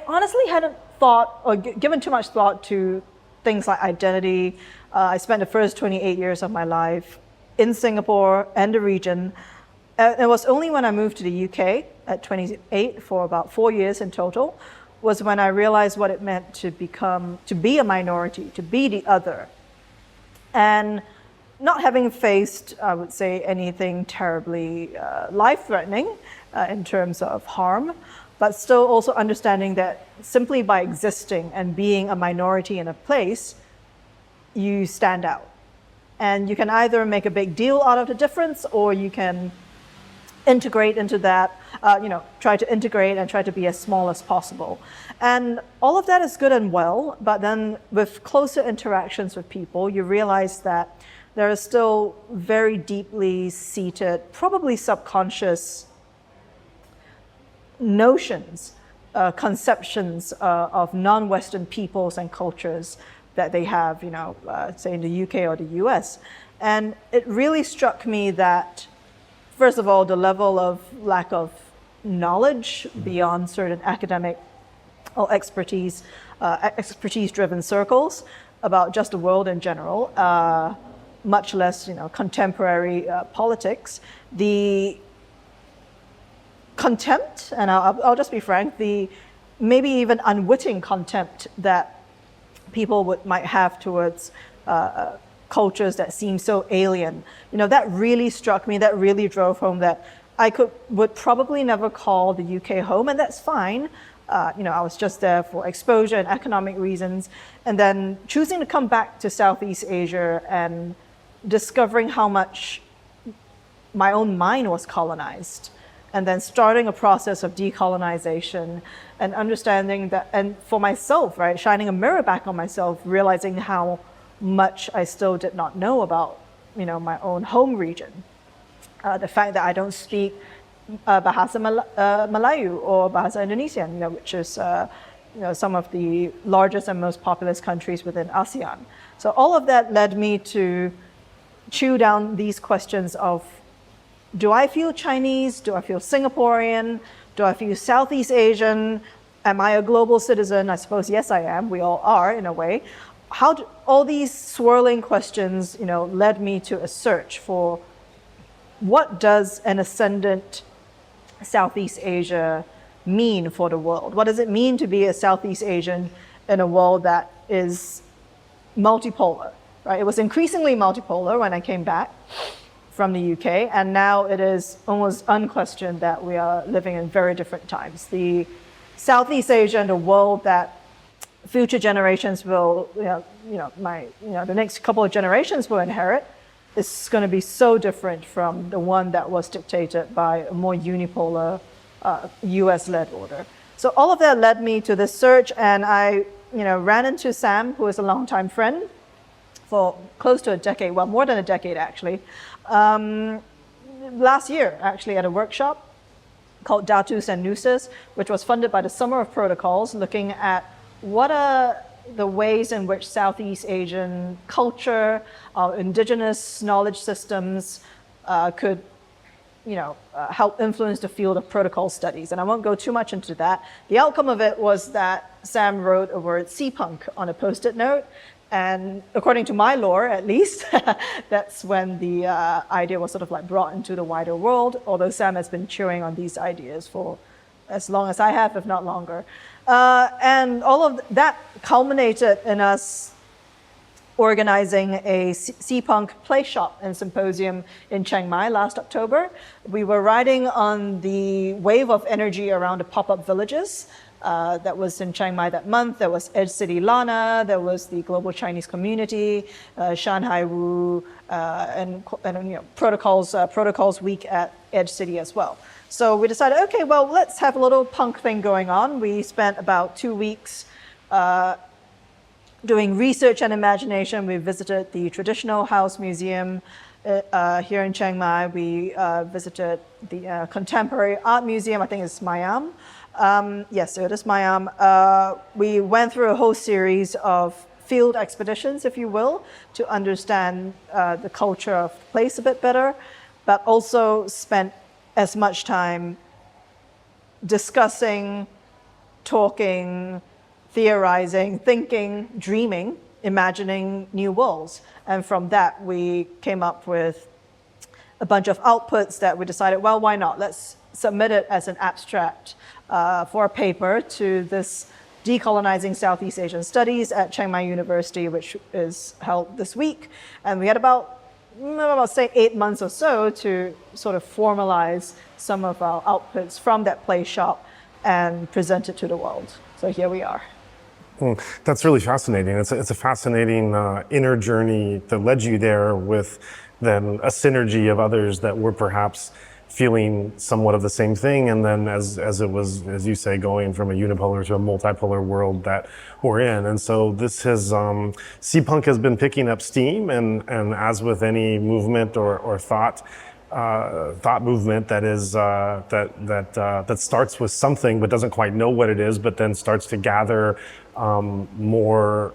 honestly hadn't thought or given too much thought to things like identity. I spent the first 28 years of my life in Singapore and the region. It was only when I moved to the UK at 28 for about 4 years in total, was when I realized what it meant to be a minority, to be the other. And not having faced, I would say, anything terribly life-threatening in terms of harm, but still also understanding that simply by existing and being a minority in a place, you stand out. And you can either make a big deal out of the difference, or you can integrate into that, try to integrate and try to be as small as possible. And all of that is good and well, but then with closer interactions with people, you realize that there are still very deeply seated, probably subconscious notions, conceptions of non-Western peoples and cultures that they have, say in the UK or the US. And it really struck me that, first of all, the level of lack of knowledge beyond certain academic or expertise-driven circles about just the world in general, much less, contemporary politics. The contempt, and I'll just be frank, the maybe even unwitting contempt that people might have towards cultures that seem so alien. That really struck me, that really drove home that I would probably never call the UK home, and that's fine. I was just there for exposure and economic reasons, and then choosing to come back to Southeast Asia and discovering how much my own mind was colonized, and then starting a process of decolonization and understanding that, and for myself, right, shining a mirror back on myself, realizing how much I still did not know about, my own home region. The fact that I don't speak Bahasa Melayu or Bahasa Indonesian, which is, some of the largest and most populous countries within ASEAN. So all of that led me to chew down these questions of, do I feel Chinese? Do I feel Singaporean? Do I feel Southeast Asian? Am I a global citizen? I suppose, yes, I am. We all are, in a way. All these swirling questions, led me to a search for what does an ascendant Southeast Asia mean for the world? What does it mean to be a Southeast Asian in a world that is multipolar, right? It was increasingly multipolar when I came back from the UK, and now it is almost unquestioned that we are living in very different times. The Southeast Asia and the world that future generations will, the next couple of generations will inherit is going to be so different from the one that was dictated by a more unipolar US-led order. So all of that led me to this search, and I ran into Sam, who is a longtime friend, for close to a decade, well, more than a decade actually. Last year, actually, at a workshop called Datus and Nusas, which was funded by the Summer of Protocols, looking at what are the ways in which Southeast Asian culture, indigenous knowledge systems could help influence the field of protocol studies. And I won't go too much into that. The outcome of it was that Sam wrote a word seapunk on a Post-it note. And according to my lore, at least, that's when the idea was sort of like brought into the wider world, although Sam has been chewing on these ideas for as long as I have, if not longer. And all of that culminated in us organizing a seapunk play shop and symposium in Chiang Mai last October. We were riding on the wave of energy around the pop-up villages that was in Chiang Mai that month. There was Edge City Lana, there was the Global Chinese Community, Shanghai Wu, and Protocols Week at Edge City as well. So we decided, okay, well, let's have a little punk thing going on. We spent about 2 weeks doing research and imagination. We visited the Traditional House Museum here in Chiang Mai. We visited the Contemporary Art Museum, I think it's Mayam. Yes, so it is Mayam. We went through a whole series of field expeditions, if you will, to understand the culture of the place a bit better, but also spent as much time discussing, talking, theorizing, thinking, dreaming, imagining new worlds. And from that, we came up with a bunch of outputs that we decided, well, why not? Let's submit it as an abstract for a paper to this Decolonizing Southeast Asian Studies at Chiang Mai University, which is held this week. And we had about about say 8 months or so to sort of formalize some of our outputs from that play shop and present it to the world. So here we are. That's really fascinating. It's a fascinating inner journey that led you there, with then a synergy of others that were perhaps feeling somewhat of the same thing, and then as it was, as you say, going from a unipolar to a multipolar world that we're in. And so this has seapunk has been picking up steam, and as with any movement or thought movement that is that starts with something but doesn't quite know what it is, but then starts to gather more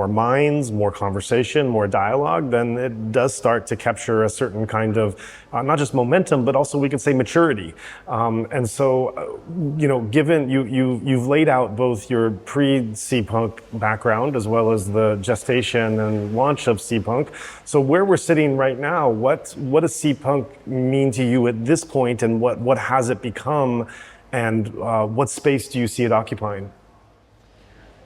minds, more conversation, more dialogue, then it does start to capture a certain kind of not just momentum, but also we could say maturity. And so, given you've laid out both your pre-seapunk background as well as the gestation and launch of seapunk. So where we're sitting right now, what does seapunk mean to you at this point, and what has it become, and what space do you see it occupying?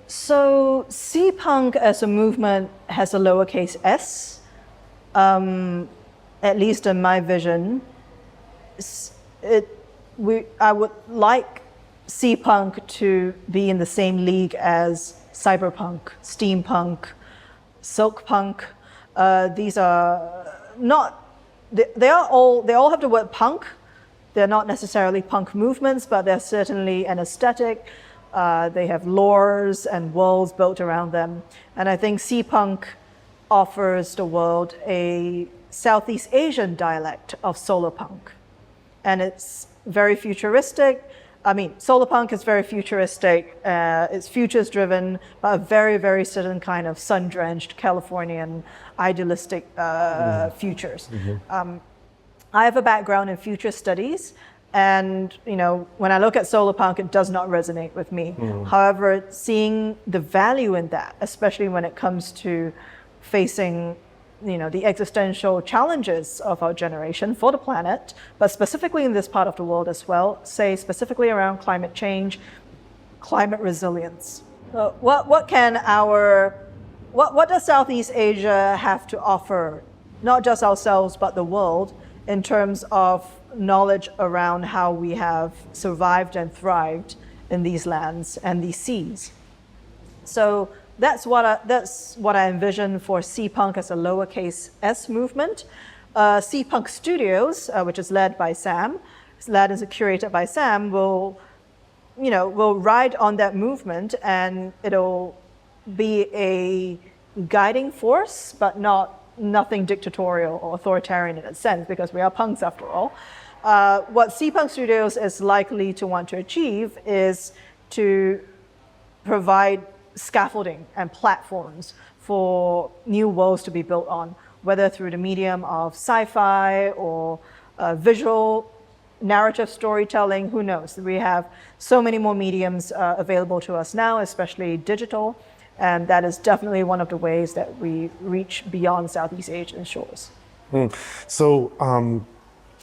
So seapunk as a movement has a lowercase s, at least in my vision. I would like seapunk to be in the same league as cyberpunk, steampunk, silkpunk. These are not, they all have the word punk. They're not necessarily punk movements, but they're certainly an aesthetic. They have lores and worlds built around them. And I think seapunk offers the world a Southeast Asian dialect of solarpunk. And it's very futuristic. I mean, solarpunk is very futuristic. It's futures driven by a very, very certain kind of sun-drenched Californian idealistic futures. Mm-hmm. I have a background in future studies. And, when I look at solarpunk, it does not resonate with me. Mm. However, seeing the value in that, especially when it comes to facing, the existential challenges of our generation for the planet, but specifically in this part of the world as well, say specifically around climate change, climate resilience. What does Southeast Asia have to offer, not just ourselves, but the world, in terms of knowledge around how we have survived and thrived in these lands and these seas? So that's what I envision for seapunk as a lowercase s movement. Seapunk Studios, which is led by Sam, led and curated by Sam, will ride on that movement, and it'll be a guiding force, but nothing dictatorial or authoritarian in a sense, because we are punks after all. What seapunk Studios is likely to want to achieve is to provide scaffolding and platforms for new worlds to be built on, whether through the medium of sci-fi or visual narrative storytelling, who knows? We have so many more mediums available to us now, especially digital, and that is definitely one of the ways that we reach beyond Southeast Asian shores. So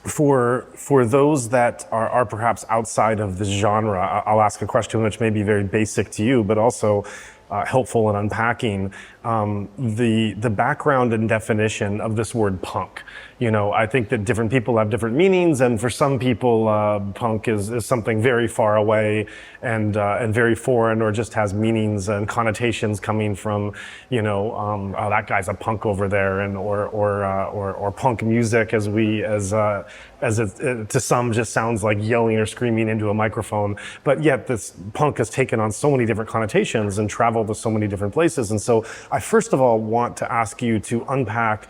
for those that are perhaps outside of this genre, I'll ask a question which may be very basic to you, but also helpful in unpacking the background and definition of this word punk. I think that different people have different meanings, and for some people, punk is something very far away and very foreign, or just has meanings and connotations coming from, oh, that guy's a punk over there, and or punk music, as it to some just sounds like yelling or screaming into a microphone. But yet this punk has taken on so many different connotations and traveled to so many different places. And so I first of all want to ask you to unpack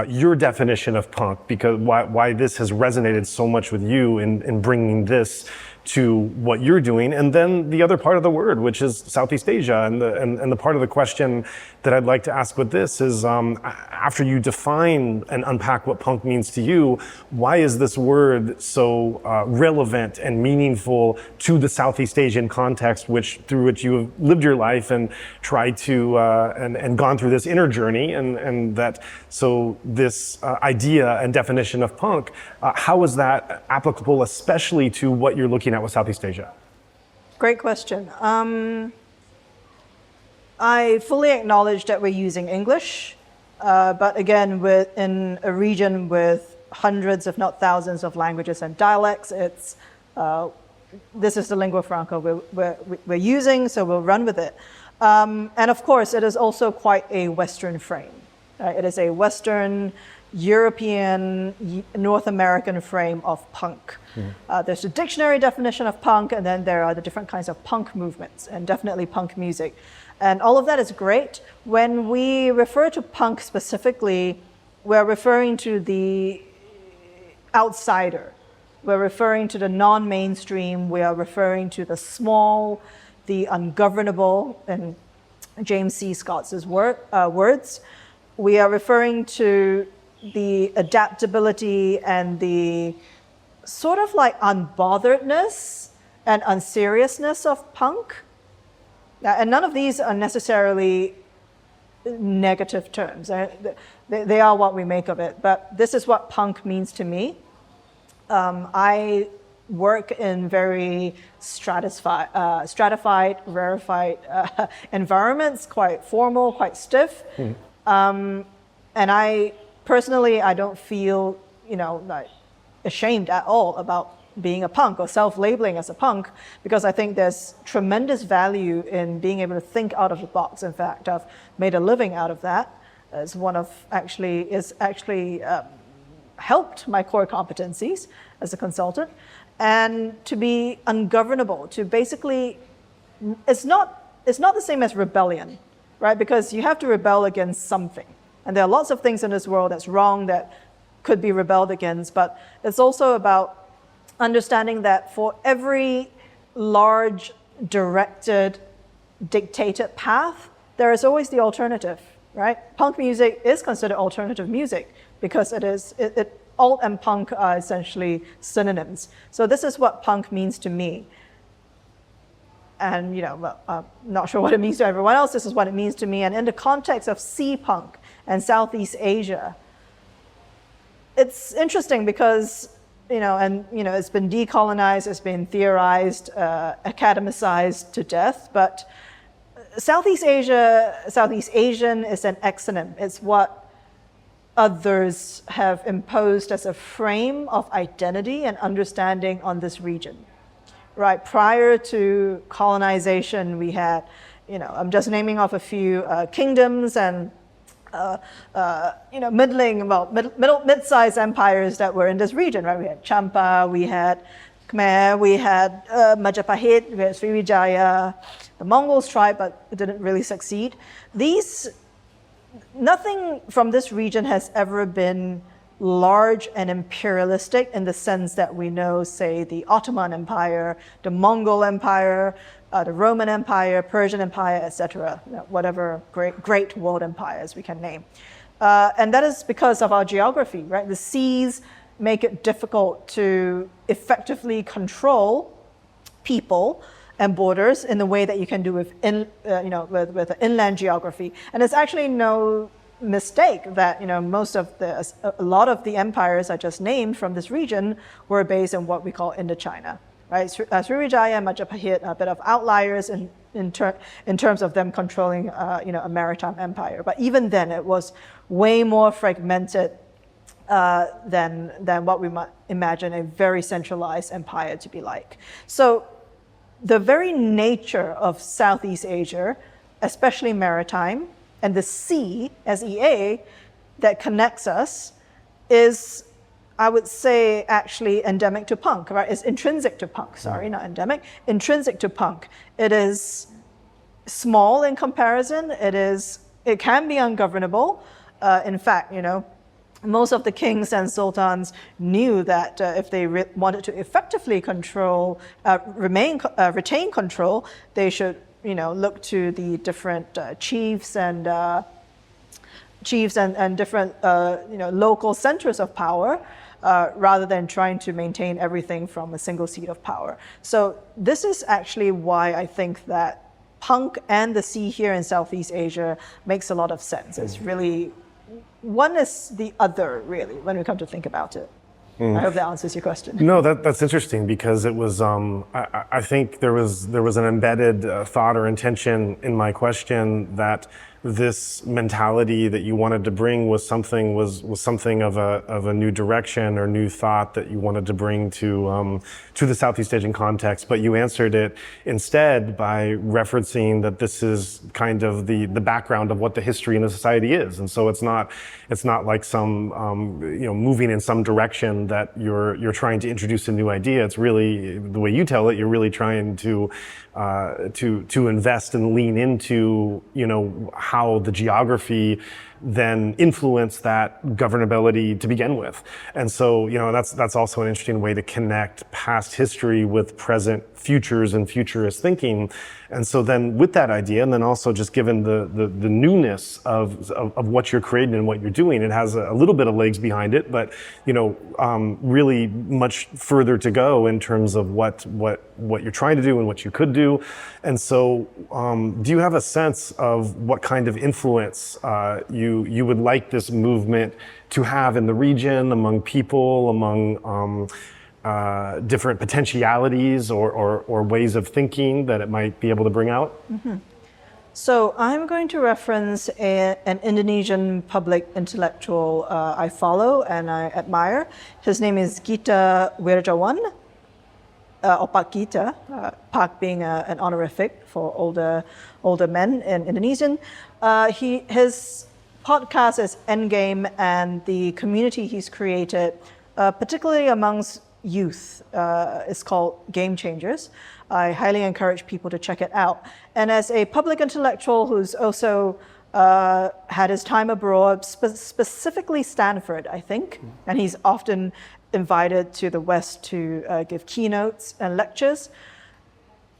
your definition of punk, because why this has resonated so much with you in bringing this to what you're doing, and then the other part of the word, which is Southeast Asia, and the part of the question that I'd like to ask with this is, after you define and unpack what punk means to you, why is this word so relevant and meaningful to the Southeast Asian context, through which you have lived your life and tried to and gone through this inner journey, and that so this idea and definition of punk, how is that applicable, especially to what you're looking at with Southeast Asia? Great question. I fully acknowledge that we're using English. but again, in a region with hundreds, if not thousands, of languages and dialects, this is the lingua franca we're using, so we'll run with it. And of course, it is also quite a Western frame. It is a Western, European, North American frame of punk. There's a dictionary definition of punk, and then there are the different kinds of punk movements, and definitely punk music. And all of that is great. When we refer to punk specifically, we're referring to the outsider. We're referring to the non-mainstream. We are referring to the small, the ungovernable, in James C. Scott's words. We are referring to the adaptability and the sort of like unbotheredness and unseriousness of punk. And none of these are necessarily negative terms. They are what we make of it. But this is what punk means to me. I work in very stratified, rarefied environments, quite formal, quite stiff. And I personally, I don't feel, like ashamed at all about being a punk or self-labeling as a punk, because I think there's tremendous value in being able to think out of the box. In fact, I've made a living out of that as helped my core competencies as a consultant. And to be ungovernable, to basically, it's not the same as rebellion, right? Because you have to rebel against something. And there are lots of things in this world that's wrong that could be rebelled against, but it's also about understanding that for every large, directed, dictated path, there is always the alternative, right? Punk music is considered alternative music because alt and punk are essentially synonyms. So this is what punk means to me. And I'm not sure what it means to everyone else. This is what it means to me. And in the context of seapunk and Southeast Asia, it's interesting because it's been decolonized, it's been theorized, academicized to death. But Southeast Asian is an exonym. It's what others have imposed as a frame of identity and understanding on this region. Right, prior to colonization, we had, I'm just naming off a few kingdoms and mid-sized empires that were in this region. Right, we had Champa, we had Khmer, we had Majapahit, we had Sriwijaya. The Mongols tried, but it didn't really succeed. Nothing from this region has ever been large and imperialistic in the sense that we know, say, the Ottoman Empire, the Mongol Empire, the Roman Empire, Persian Empire, etc., whatever great world empires we can name. And that is because of our geography, right? The seas make it difficult to effectively control people and borders in the way that you can do with an inland geography. And it's actually no mistake that a lot of the empires I just named from this region were based in what we call Indochina, right? Sriwijaya and Majapahit are a bit of outliers in terms of them controlling a maritime empire. But even then, it was way more fragmented than what we might imagine a very centralized empire to be like. So the very nature of Southeast Asia, especially maritime, and the sea, SEA, that connects us is, I would say, actually endemic to punk, right? It's intrinsic to punk, sorry, not endemic, intrinsic to punk. It is small in comparison. It can be ungovernable. In fact, most of the kings and sultans knew that if they wanted to effectively retain control, they should look to the different chiefs and different local centers of power, rather than trying to maintain everything from a single seat of power. So this is actually why I think that punk and the sea here in Southeast Asia makes a lot of sense. It's really, one is the other, really, when we come to think about it. I hope that answers your question. No, that's interesting because it was. I think there was an embedded thought or intention in my question that this mentality that you wanted to bring was something of a new direction or new thought that you wanted to bring to the Southeast Asian context, but you answered it instead by referencing that this is kind of the background of what the history in the society is, and so it's not like some moving in some direction that you're trying to introduce a new idea. It's really the way you tell it. You're really trying to invest and lean into how the geography then influence that governability to begin with. And so, that's also an interesting way to connect past history with present futures and futurist thinking. And so then with that idea, and then also just given the newness of what you're creating and what you're doing, it has a little bit of legs behind it, but, really much further to go in terms of what you're trying to do and what you could do. And so, do you have a sense of what kind of influence you would like this movement to have in the region, among people, among different potentialities or ways of thinking that it might be able to bring out? Mm-hmm. So I'm going to reference an Indonesian public intellectual I follow and I admire. His name is Gita Wirjawan, or Pak Gita, Pak being an honorific for older men in Indonesian. His podcast is Endgame, and the community he's created, particularly amongst youth, is called Game Changers. I highly encourage people to check it out. And as a public intellectual who's also had his time abroad, specifically Stanford, I think, and he's often invited to the West to give keynotes and lectures.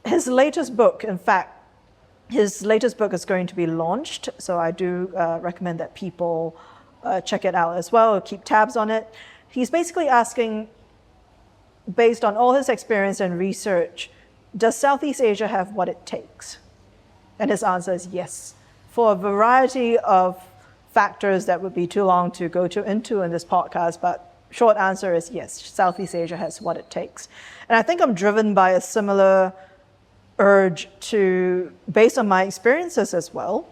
His latest book, in fact, his latest book is going to be launched, so I do recommend that people check it out as well, or keep tabs on it. He's basically asking, based on all his experience and research, does Southeast Asia have what it takes? And his answer is yes, for a variety of factors that would be too long to go into in this podcast, but short answer is yes, Southeast Asia has what it takes. And I think I'm driven by a similar urge to, based on my experiences as well,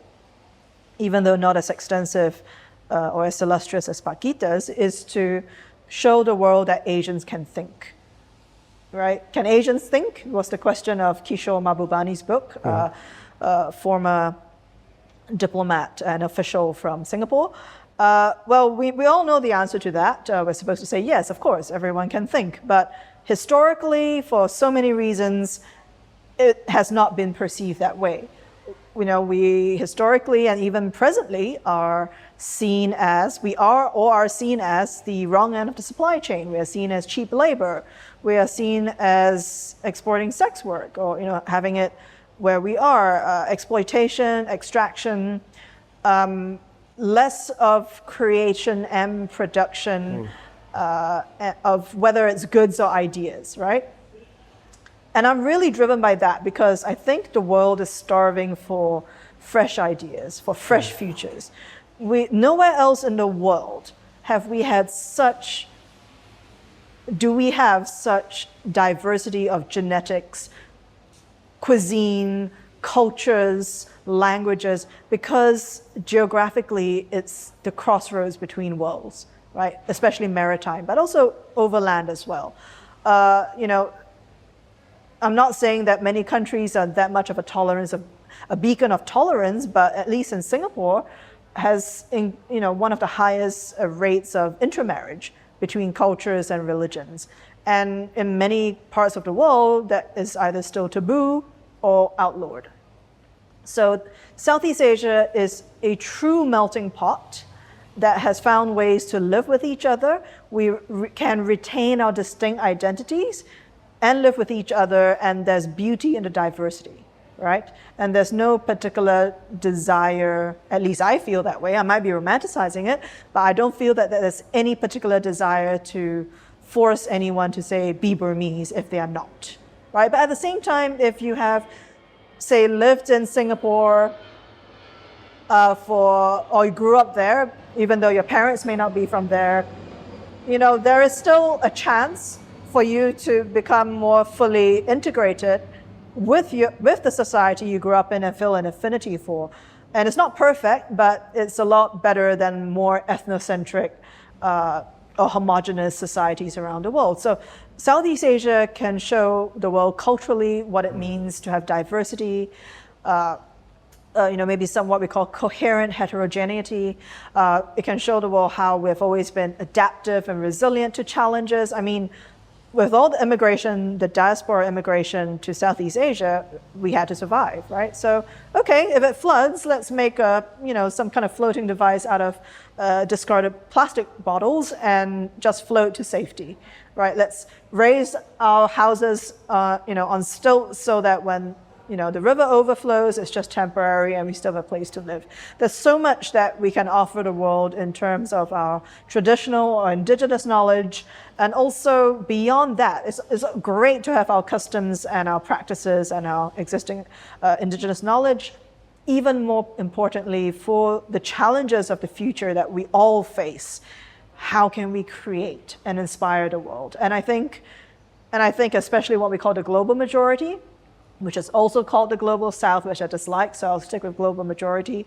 even though not as extensive or as illustrious as Pakita's, is to show the world that Asians can think, right? Can Asians think? Was the question of Kishore Mahbubani's book, former diplomat and official from Singapore. Well, we all know the answer to that. We're supposed to say, yes, of course, everyone can think. But historically, for so many reasons, it has not been perceived that way. We historically and even presently are seen as the wrong end of the supply chain. We are seen as cheap labor. We are seen as exporting sex work, or having it where we are, exploitation, extraction, less of creation and production of whether it's goods or ideas, right? And I'm really driven by that because I think the world is starving for fresh ideas, for fresh futures. Nowhere else in the world do we have such diversity of genetics, cuisine, cultures, languages, because geographically it's the crossroads between worlds, right? Especially maritime, but also overland as well. I'm not saying that many countries are that much of a beacon of tolerance, but at least in Singapore has one of the highest rates of intermarriage between cultures and religions. And in many parts of the world, that is either still taboo or outlawed. So Southeast Asia is a true melting pot that has found ways to live with each other. We can retain our distinct identities and live with each other, and there's beauty in the diversity, right? And there's no particular desire, at least I feel that way, I might be romanticizing it, but I don't feel that there's any particular desire to force anyone to say, be Burmese if they are not, right? But at the same time, if you have, say, lived in Singapore or you grew up there, even though your parents may not be from there, there is still a chance for you to become more fully integrated with the society you grew up in and feel an affinity for. And it's not perfect, but it's a lot better than more ethnocentric or homogenous societies around the world. So Southeast Asia can show the world culturally what it means to have diversity, maybe what we call coherent heterogeneity. It can show the world how we've always been adaptive and resilient to challenges. I mean, with all the immigration, the diaspora immigration to Southeast Asia, we had to survive, right? So, okay, if it floods, let's make some kind of floating device out of discarded plastic bottles and just float to safety, right? Let's raise our houses, on stilts so that when the river overflows, it's just temporary and we still have a place to live. There's so much that we can offer the world in terms of our traditional or indigenous knowledge. And also beyond that, it's great to have our customs and our practices and our existing indigenous knowledge. Even more importantly, for the challenges of the future that we all face, how can we create and inspire the world? And I think especially what we call the global majority, which is also called the global south, which I dislike, so I'll stick with global majority.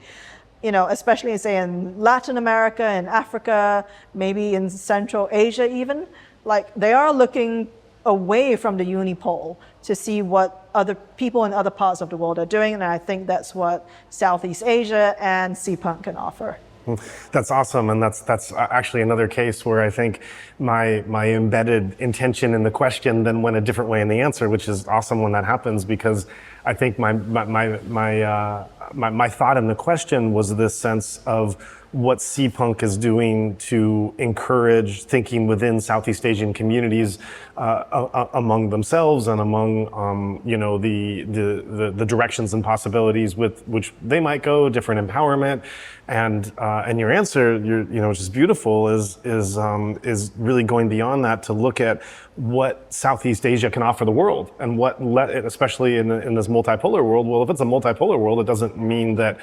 Especially say in Latin America and Africa, maybe in Central Asia even, like they are looking away from the unipole to see what other people in other parts of the world are doing, and I think that's what Southeast Asia and seapunk can offer. That's awesome, and that's actually another case where I think my embedded intention in the question then went a different way in the answer, which is awesome when that happens, because I think my thought in the question was this sense of what seapunk is doing to encourage thinking within Southeast Asian communities among themselves and among the directions and possibilities with which they might go, different empowerment, and your answer, which is beautiful, is really going beyond that to look at what Southeast Asia can offer the world, and especially in this multipolar world. Well, if it's a multipolar world, it doesn't mean that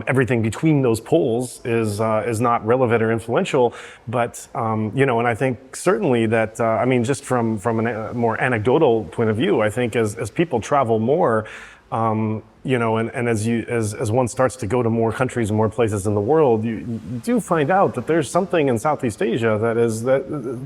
everything between those poles is not relevant or influential, but and I think certainly that just from a more anecdotal point of view, I think as people travel more, and as one starts to go to more countries and more places in the world, you do find out that there's something in Southeast Asia that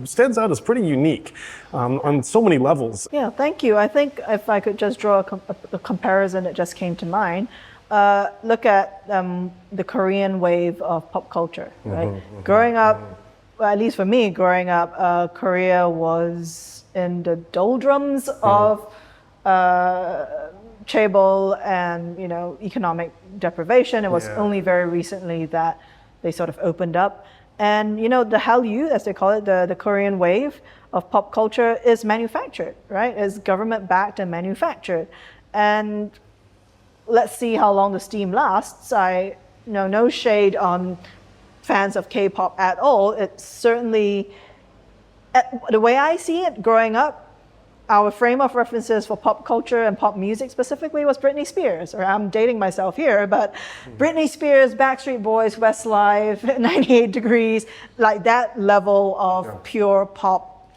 stands out as pretty unique on so many levels. Yeah, thank you. I think if I could just draw a comparison that just came to mind. Look at the Korean wave of pop culture, right? Mm-hmm. Growing up, well, at least for me, Korea was in the doldrums of chaebol and economic deprivation. It was only very recently that they sort of opened up. And the Hallyu, as they call it, the Korean wave of pop culture is manufactured, right? Is government backed and manufactured. And let's see how long the steam lasts. No shade on fans of K-pop at all. It's certainly, the way I see it growing up, our frame of references for pop culture and pop music specifically was Britney Spears, or I'm dating myself here, but Britney Spears, Backstreet Boys, Westlife, 98 Degrees, like that level of pure pop,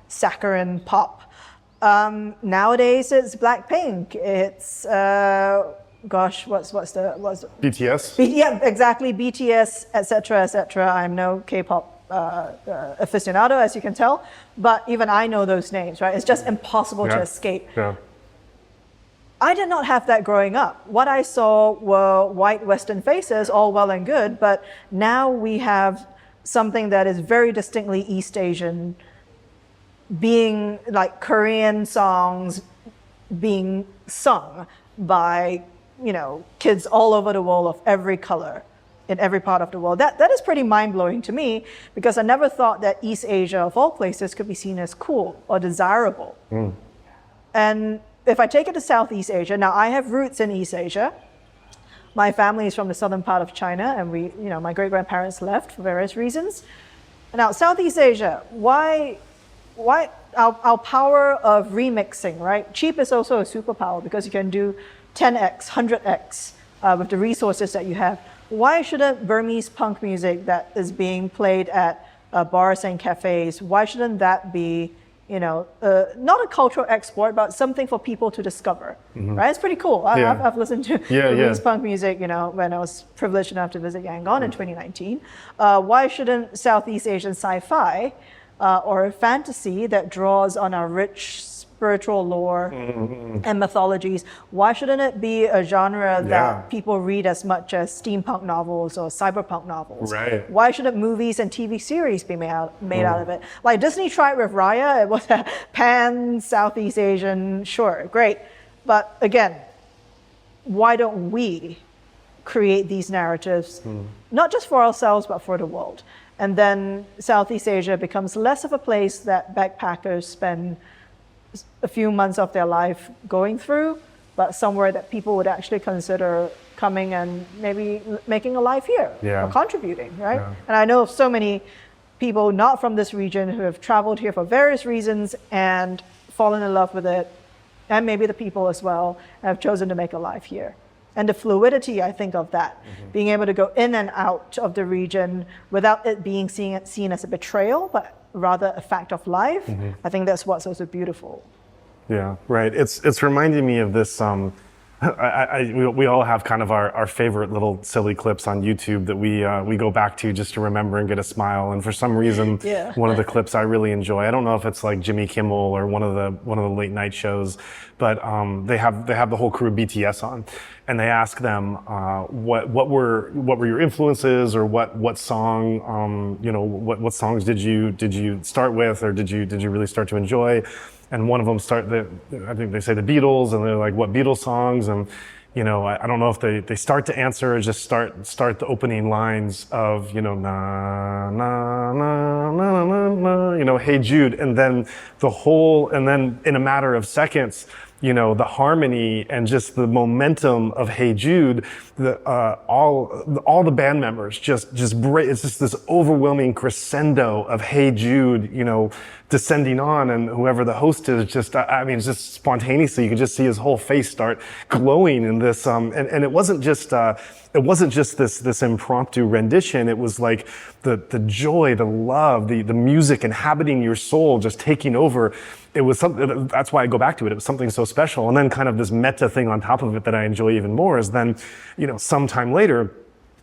saccharine pop. Nowadays it's Blackpink. It's what's BTS? Yeah, exactly. BTS, etc. I'm no K-pop aficionado, as you can tell, but even I know those names, right? It's just impossible to escape. Yeah. I did not have that growing up. What I saw were white Western faces, all well and good, but now we have something that is very distinctly East Asian, being like Korean songs being sung by, kids all over the world of every color in every part of the world. That is pretty mind-blowing to me, because I never thought that East Asia, of all places, could be seen as cool or desirable. And if I take it to Southeast Asia, now I have roots in East Asia. My family is from the southern part of China, and my great-grandparents left for various reasons. Now, Southeast Asia, why our power of remixing, right? Cheap is also a superpower, because you can do 10x, 100x with the resources that you have. Why shouldn't Burmese punk music that is being played at bars and cafes, why shouldn't that be not a cultural export, but something for people to discover, right? It's pretty cool. I've listened to Javanese punk music, when I was privileged enough to visit Yangon in 2019. Why shouldn't Southeast Asian sci-fi or fantasy that draws on our rich spiritual lore and mythologies, why shouldn't it be a genre that people read as much as steampunk novels or cyberpunk novels? Right. Why shouldn't movies and TV series be made out of it? Like Disney tried with Raya, it was a pan Southeast Asian, sure, great. But again, why don't we create these narratives, not just for ourselves, but for the world? And then Southeast Asia becomes less of a place that backpackers spend a few months of their life going through, but somewhere that people would actually consider coming and maybe making a life here or contributing, right? Yeah. And I know of so many people not from this region who have traveled here for various reasons and fallen in love with it, and maybe the people as well, have chosen to make a life here. And the fluidity, I think, of that, being able to go in and out of the region without it being seen as a betrayal, but rather a fact of life. I think that's what's also beautiful. Yeah, right. It's reminding me of this. We all have kind of our favorite little silly clips on YouTube that we go back to just to remember and get a smile. And for some reason, one of the clips I really enjoy. I don't know if it's like Jimmy Kimmel or one of the late night shows, but they have the whole crew of BTS on, and they ask them what were your influences, or what song what songs did you start with, or did you really start to enjoy? And one of them I think they say the Beatles, and they're like, what Beatles songs? And, I don't know if they start to answer or just start the opening lines of, na, na, na, na, na, na, Hey Jude. And then and then in a matter of seconds, the harmony and just the momentum of Hey Jude, all the band members just break. It's just this overwhelming crescendo of Hey Jude, descending on, and whoever the host is, it's just spontaneously, you could just see his whole face start glowing in this, and it wasn't just this impromptu rendition. It was like the joy, the love, the music inhabiting your soul, just taking over. It was something, that's why I go back to it. It was something so special. And then kind of this meta thing on top of it that I enjoy even more is then, sometime later,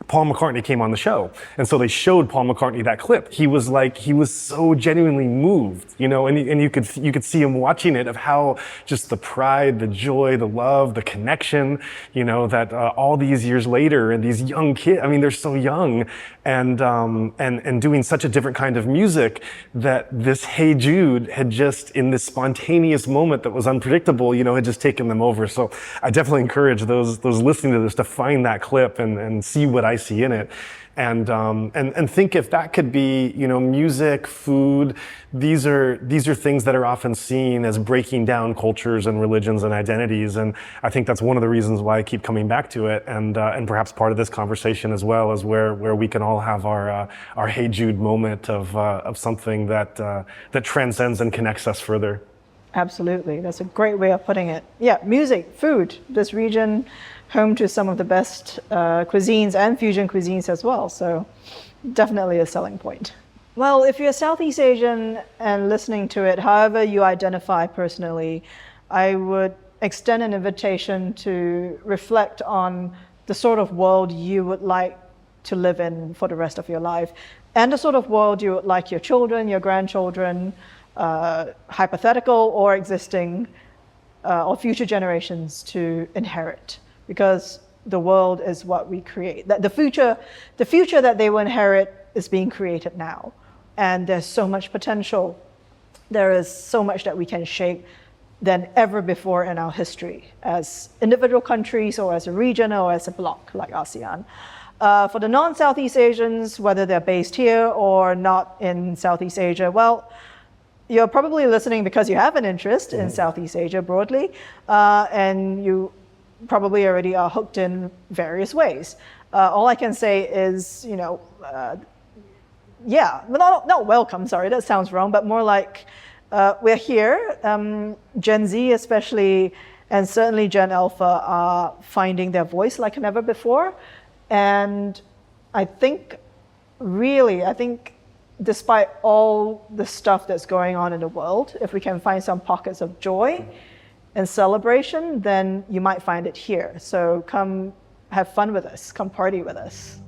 Paul McCartney came on the show. And so they showed Paul McCartney that clip. He was so genuinely moved, and you could see him watching it, of how just the pride, the joy, the love, the connection, that all these years later, and these young kids, they're so young, and doing such a different kind of music, that this Hey Jude had just, in this spontaneous moment that was unpredictable, had just taken them over. So I definitely encourage those listening to this to find that clip and see what I see in it, and think if that could be, music, food. These are things that are often seen as breaking down cultures and religions and identities, and I think that's one of the reasons why I keep coming back to it, and perhaps part of this conversation as well is where we can all have our Hey Jude moment of something that transcends and connects us further. Absolutely, that's a great way of putting it. Yeah, music, food. This region, home to some of the best cuisines and fusion cuisines as well. So definitely a selling point. Well, if you're Southeast Asian and listening to it, however you identify personally, I would extend an invitation to reflect on the sort of world you would like to live in for the rest of your life, and the sort of world you would like your children, your grandchildren, hypothetical or existing, or future generations to inherit. Because the world is what we create. The future that they will inherit is being created now. And there's so much potential. There is so much that we can shape than ever before in our history, as individual countries or as a region or as a bloc like ASEAN. For the non-Southeast Asians, whether they're based here or not in Southeast Asia, well, you're probably listening because you have an interest in Southeast Asia broadly, and you probably already are hooked in various ways. All I can say is, not welcome, sorry, that sounds wrong, but more like we're here. Gen Z especially, and certainly Gen Alpha, are finding their voice like never before. And I think despite all the stuff that's going on in the world, if we can find some pockets of joy and celebration, then you might find it here. So come have fun with us, come party with us.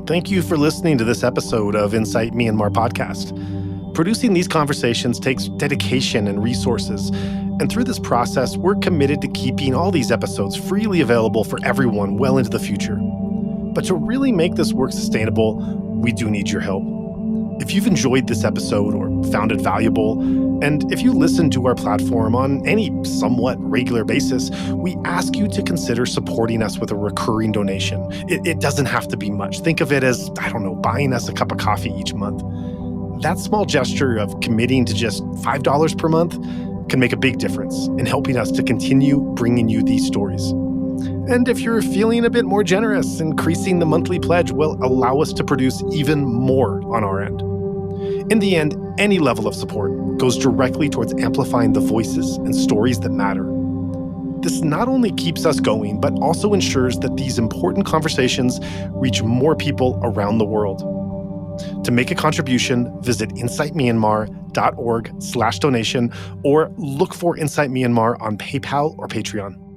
Thank you for listening to this episode of Insight Myanmar Podcast. Producing these conversations takes dedication and resources, and through this process, we're committed to keeping all these episodes freely available for everyone well into the future. But to really make this work sustainable, we do need your help. If you've enjoyed this episode or found it valuable, and if you listen to our platform on any somewhat regular basis, we ask you to consider supporting us with a recurring donation. It doesn't have to be much. Think of it as, buying us a cup of coffee each month. That small gesture of committing to just $5 per month can make a big difference in helping us to continue bringing you these stories. And if you're feeling a bit more generous, increasing the monthly pledge will allow us to produce even more on our end. In the end, any level of support goes directly towards amplifying the voices and stories that matter. This not only keeps us going, but also ensures that these important conversations reach more people around the world. To make a contribution, visit insightmyanmar.org/donation or look for Insight Myanmar on PayPal or Patreon.